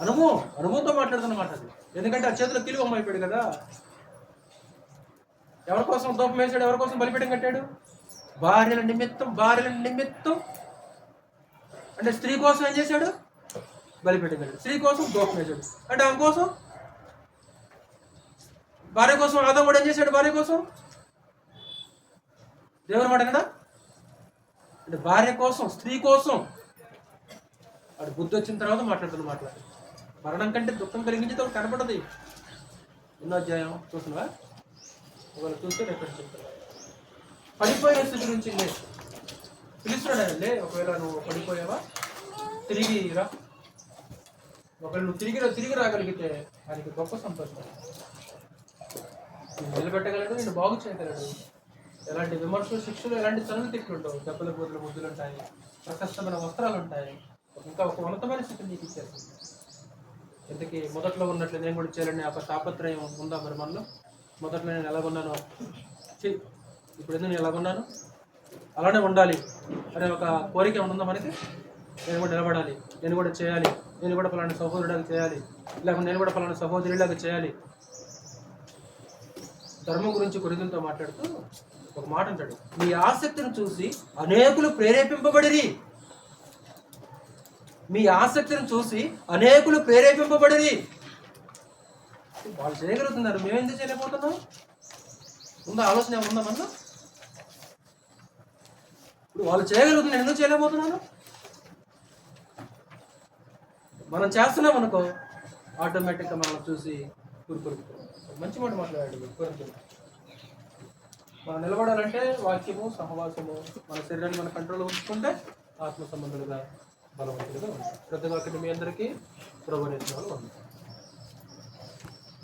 అనుభవంతో మాట్లాడుతున్నమాట అది. ఎందుకంటే ఆ చేతిలో కీలు బొమ్మ అయిపోయాడు కదా. ఎవరి కోసం దూపం వేసాడు? ఎవరి కోసం బలిపీఠం కట్టాడు? భార్యల నిమిత్తం అంటే స్త్రీ కోసం ఏం చేశాడు? బలిపీఠం కట్టాడు. స్త్రీ కోసం దూపం వేసాడు అంటే ఆమె కోసం. భార్య కోసం ఆదాము కూడా ఏం చేశాడు? భార్య కోసం. దేవుని మాట కదా. అంటే భార్య కోసం, స్త్రీ కోసం వాడు బుద్ధి వచ్చిన తర్వాత మాట్లాడు. మరణం కంటే దుఃఖం కలిగించేది ఒకటి కనపడదు. ఎన్నో అధ్యాయం చూసినవా? ఒకవేళ చూస్తే రేపు చెప్తాను. పడిపోయిన స్థితి నుంచి పిలుస్తున్నాడండి. ఒకవేళ నువ్వు పడిపోయావా, తిరిగి రా. ఒకవేళ నువ్వు తిరిగి రాగలిగితే ఆయనకి గొప్ప సంతోషం. నేను నిలబెట్టగలడు, నేను బాగు చేయగలడు. ఎలాంటి విమర్శలు, శిక్షలు, ఎలాంటి చనులు తిట్లు ఉంటావు, దెబ్బల బోతులు, ముద్దులు ఉంటాయి, ప్రశస్తమైన వస్త్రాలు ఉంటాయి. ఇంకా ఒక ఉన్నతమైన స్థితిని నీకు ఇచ్చేస్తుంది. ఇంతకీ మొదట్లో ఉన్నట్లు నేను కూడా చేయాలని ఒక తాపత్రయం ఉందా మరి మనలో? మొదట్లో నేను ఎలాగున్నాను, ఇప్పుడు ఎందుకు నేను ఎలాగున్నాను, అలానే ఉండాలి అనే ఒక కోరిక ఉందా మనకి? నేను కూడా నిలబడాలి, నేను కూడా చేయాలి, నేను కూడా ఫలానా సహోదరుడిలాగా చేయాలి, లేకపోతే నేను కూడా ఫలానా సహోదరుడిలాగా చేయాలి. ధర్మం గురించి కొరికలతో మాట్లాడుతూ ఒక మాట అంటాడు, మీ ఆసక్తిని చూసి అనేకులు ప్రేరేపింపబడిరి. మీ ఆసక్తిని చూసి అనేకులు ప్రేరేపింపబడిరి. వాళ్ళు చేయగలుగుతున్నారు, మేము ఎందుకు చేయలేకపోతున్నాం? ఉందా ఆలోచన? ఉందా మనలో? ఇప్పుడు వాళ్ళు చేయగలుగుతున్నారు, ఎందుకు చేయలేకపోతున్నాను? మనం చేస్తున్నాం అనుకో, ఆటోమేటిక్గా మనం చూసి కూరుకుంటున్నాం. మంచి మాట మాట్లాడాడు. మనం నిలబడాలంటే వాక్యము, సహవాసము, మన శరీరాన్ని మన కంట్రోల్లో ఉంచుకుంటే ఆత్మ సంబంధులుగా బలవంతులుగా ఉంటాం. ప్రతి ఒక్కటి మీ అందరికీ ప్రభువు నేర్చుకోవాలి.